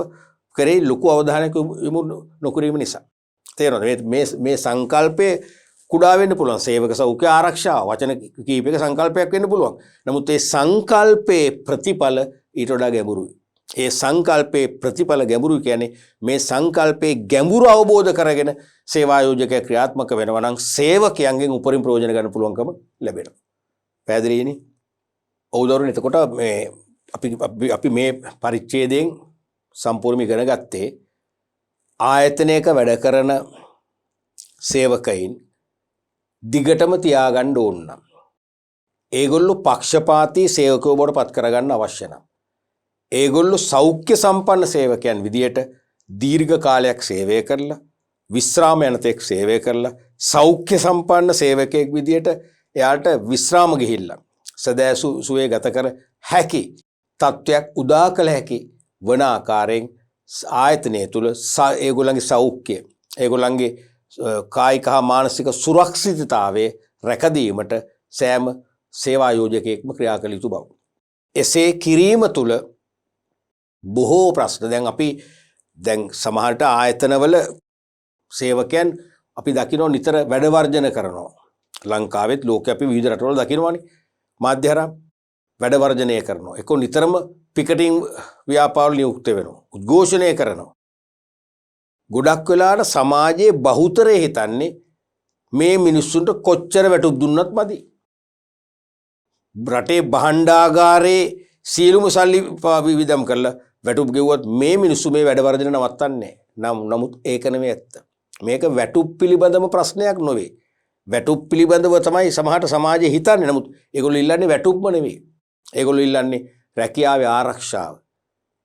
කරේ ලොකු අවධානයක් යොමු නොකිරීම නිසා. තේරෙනවද? මේ සංකල්පයේ කුඩා වෙන්න පුළුවන්. සේවක සෞඛ්‍ය ආරක්ෂාව වචන කීපයක සංකල්පයක් වෙන්න පුළුවන්. නමුත් ඒ සංකල්පයේ ප්‍රතිඵල ඊට වඩා ගැඹුරුයි. ඒ සංකල්පයේ ප්‍රතිඵල ගැඹුරු කියන්නේ මේ සංකල්පයේ ගැඹුරු අවබෝධ කරගෙන සේවා යෝජකයා ක්‍රියාත්මක වෙනවා නම් සේවකයන්ගෙන් උපරිම ප්‍රයෝජන ගන්න පුළුවන්කම ලැබෙනවා. පැහැදිලිනේ? ඔව්දරුනේ. එතකොට මේ අපි මේ පරිච්ඡේදයෙන් සම්පූර්ණම ඉගෙන ගත්තේ ආයතනයක වැඩ කරන සේවකයින් දිගටම තියාගන්න ඕන නම් ඒගොල්ලෝ පක්ෂපාතී සේවකයෝ බවට පත් කරගන්න අවශ්‍ය නම් ඒගොල්ලෝ සෞඛ්‍ය සම්පන්න සේවකයන් විදියට දීර්ඝ කාලයක් සේවය කරලා විශ්‍රාම යන තෙක් සේවය කරලා සෞඛ්‍ය සම්පන්න සේවකයෙක් විදියට එයාට විශ්‍රාම ගිහිල්ලා සදෑ සුවේ ගත කර හැකි තත්ත්වයක් උදා කළ හැකි වන ආකාරයෙන් ආයතනය තුළ ඒගොල්ලන්ගේ සෞඛ්‍ය ඒගොල්ලන්ගේ කායික හා මානසික සුරක්ෂිතතාවය රැකදීමට සෑම සේවා යෝජකයෙක්ම ක්‍රියා කළ යුතු බව. එසේ කිරීම තුළ බොහෝ ප්‍රශ්න දැන් සමහරට ආයතනවල සේවකයන් අපි දකිනවා නිතර වැඩ වර්ජන කරනවා. ලංකාවෙත් ලෝකෙ අපි විවිධ රටවල දකිනවානේ. මාධ්‍ය හරහා වැඩ වර්ජනය කරනවා. ඒක නිතරම පිකටින් ව්‍යාපාරවල නියුක්ත වෙනවා. උද්ඝෝෂණය කරනවා. ගොඩක් වෙලාවට සමාජයේ බහුතරය හිතන්නේ මේ මිනිස්සුන්ට කොච්චර වැටුප් දුන්නත් මදි. රටේ භාණ්ඩාගාරයේ සියලුම සල්ලි විවිධම් කරලා වැටුප් ගෙවුවත් මේ මිනිස්සු මේ වැඩ වර්ජන නවත්තන්නේ නැහැ. නමුත් ඒක නෙමෙයි ඇත්ත. මේක වැටුප් පිළිබඳව ප්‍රශ්නයක් නොවේ. වැටුප් පිළිබඳව තමයි සමහරට සමාජයේ හිතන්නේ. නමුත් ඒගොල්ලෝ ඉල්ලන්නේ වැටුප්ම නෙවෙයි. ඒගොල්ලෝ ඉල්ලන්නේ රැකියාවේ ආරක්ෂාව.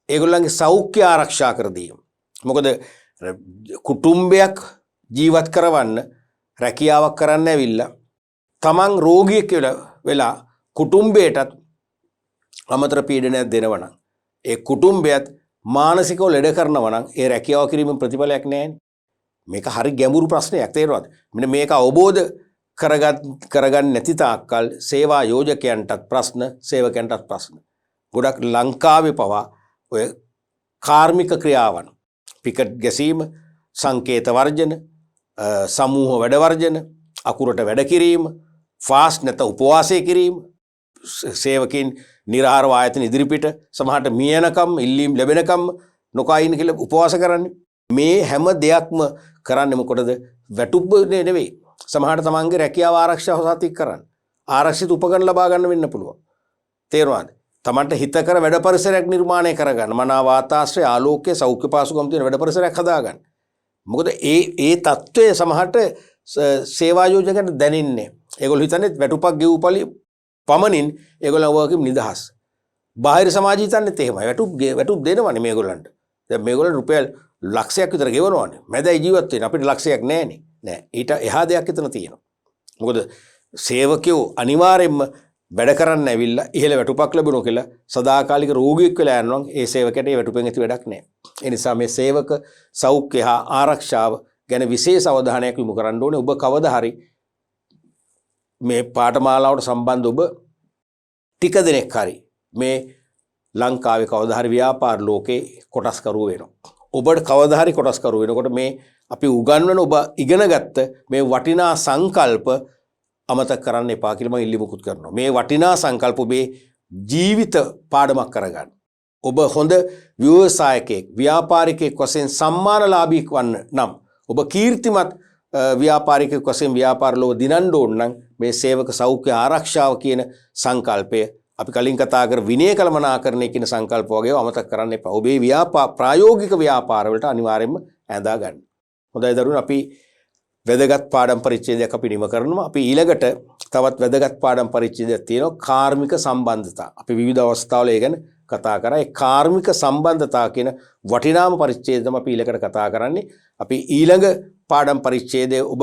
ඒගොල්ලන්ගේ සෞඛ්‍ය ආරක්ෂා කර දීම. මොකද කුටුම්බයක් ජීවත් කරවන්න රැකියාවක් කරන්න ඇවිල්ලා තමන් රෝගියෙක් වෙලා කුටුම්බයටත් අමතර පීඩනයක් දෙනවා නම් ඒ කුටුම්බයත් මානසිකව ලෙඩ කරනවා නම් ඒ රැකියාව කිරීමෙන් ප්‍රතිඵලයක් නැහැ. මේක හරි ගැඹුරු ප්‍රශ්නයක්. තේරුණාද? මෙන්න මේක අවබෝධ කරගන්න නැති තාක්කල් සේවා යෝජකයන්ටත් ප්‍රශ්න, සේවකයන්ටත් ප්‍රශ්න. ගොඩක් ලංකාවේ පවා ඔය කාර්මික ක්‍රියාවන් පිකට් ගැසීම, සංකේත වර්ජන, සමූහ වැඩ වර්ජන, අකුරට වැඩ කිරීම, ෆාස්ට් නැත උපවාසය කිරීම, සේවකින් නිරාහාර ආයතන ඉදිරිපිට සමහරට මියනකම් ඉල්ලීම් ලැබෙනකම් නොකා ඉන්න කියලා උපවාස කරන්නේ. මේ හැම දෙයක්ම කරන්නේ මොකටද? වැටුප් නෙවෙයි. සමහරට තමන්ගේ රැකියාව ආරක්ෂාව සාතික කරන්න. ආරක්ෂිත උපකරණ ලබා ගන්න වෙන්න පුළුවන්. තේරුණාද? තමන්ට හිතකර වැඩ පරිසරයක් නිර්මාණය කරගන්න. මනා වාතාශ්‍රය ආලෝකයේ සෞඛ්‍ය පාසුකම් තියෙන වැඩ පරිසරයක් හදාගන්න. මොකද ඒ தত্ত্বය සමහරට සේවා යෝජකයන්ට දැනෙන්නේ. ඒගොල්ලෝ හිතන්නේ වැටුපක් ගෙවූපලි පමණින් ඒගොල්ලෝ වගකීම් නිදහස්. බාහිර සමාජය හිතන්නේත් එහෙමයි. වැටුප් දෙනවනේ මේගොල්ලන්ට. දැන් මේගොල්ලෝ රුපියල් ලක්ෂයක් විතර ගෙවනවානේ. මැදයි ජීවත් වෙන්නේ. අපිට ලක්ෂයක් නැහැනේ. නෑ. ඊට එහා දෙයක් එතන තියෙනවා. මොකද සේවකයෝ අනිවාර්යයෙන්ම වැඩ කරන්න ඇවිල්ලා ඉහළ වැටුපක් ලැබුණෝ කියලා සදාකාලික රෝගියෙක් වෙලා යනවා. ඒ සේවකයට ඒ වැටුපෙන් ඇති වැඩක් නැහැ. ඒ නිසා මේ සේවක සෞඛ්‍ය හා ආරක්ෂාව ගැන විශේෂ අවධානයක් යොමු කරන්න ඕනේ. ඔබ කවදා හරි මේ පාඨමාලාවට සම්බන්ධ ඔබ ටික දෙනෙක් හරි මේ ලංකාවේ කවදා හරි ව්‍යාපාර ලෝකේ කොටස්කරුව වෙනවා. ඔබට කවදා හරි කොටස්කරුව වෙනකොට මේ අපි උගන්වන ඔබ ඉගෙනගත්ත මේ වටිනා සංකල්ප අමතක කරන්න එපා කියලා මම ඉල්ලීමකුත් කරනවා. මේ වටිනා සංකල්ප ඔබේ ජීවිත පාඩමක් කරගන්න. ඔබ හොඳ ව්‍යවසායකයෙක්, ව්‍යාපාරිකයෙක් වශයෙන් සම්මානලාභීක් වන්න නම් ඔබ කීර්තිමත් ව්‍යාපාරිකයෙක් වශයෙන් ව්‍යාපාර ලෝක දිනන්න ඕන නම් මේ සේවක සෞඛ්‍ය ආරක්ෂාව කියන සංකල්පය අපි කලින් කතා කර විනය කළමනාකරණය කියන සංකල්ප වගේ අමතක කරන්න එපා. ඔබේ ප්‍රායෝගික ව්‍යාපාර වලට අනිවාර්යයෙන්ම ඇඳා ගන්න. හොඳයි දරුවෝ, අපි වැදගත් පාඩම් පරිච්ඡේදයක් අපි නිම කරනවා. අපි ඊළඟට තවත් වැදගත් පාඩම් පරිච්ඡේදයක් තියෙනවා, කාර්මික සම්බන්ධතා. අපි විවිධ අවස්ථාවල ඒ ගැන කතා කරා. ඒ කාර්මික සම්බන්ධතා කියන වටිනාම පරිච්ඡේදය තමයි අපි ඊළඟට කතා කරන්නේ. අපි ඊළඟ පාඩම් පරිච්ඡේදය ඔබ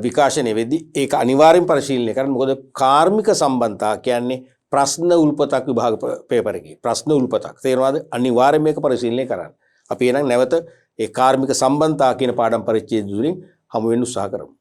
විකාශනය වෙද්දී ඒක අනිවාර්යෙන් පරිශීලනය කරන්න. මොකද කාර්මික සම්බන්ධතා කියන්නේ ප්‍රශ්න උල්පතක් විභාග පේපර් එකේ ප්‍රශ්න උල්පතක්. තේරෙනවද? අනිවාර්යෙන් මේක පරිශීලනය කරන්න. අපි එහෙනම් නැවත ඒ කාර්මික සම්බන්ධතා කියන පාඩම් පරිච්ඡේදය තුලින් හමු වෙන්න උත්සාහ කරමු.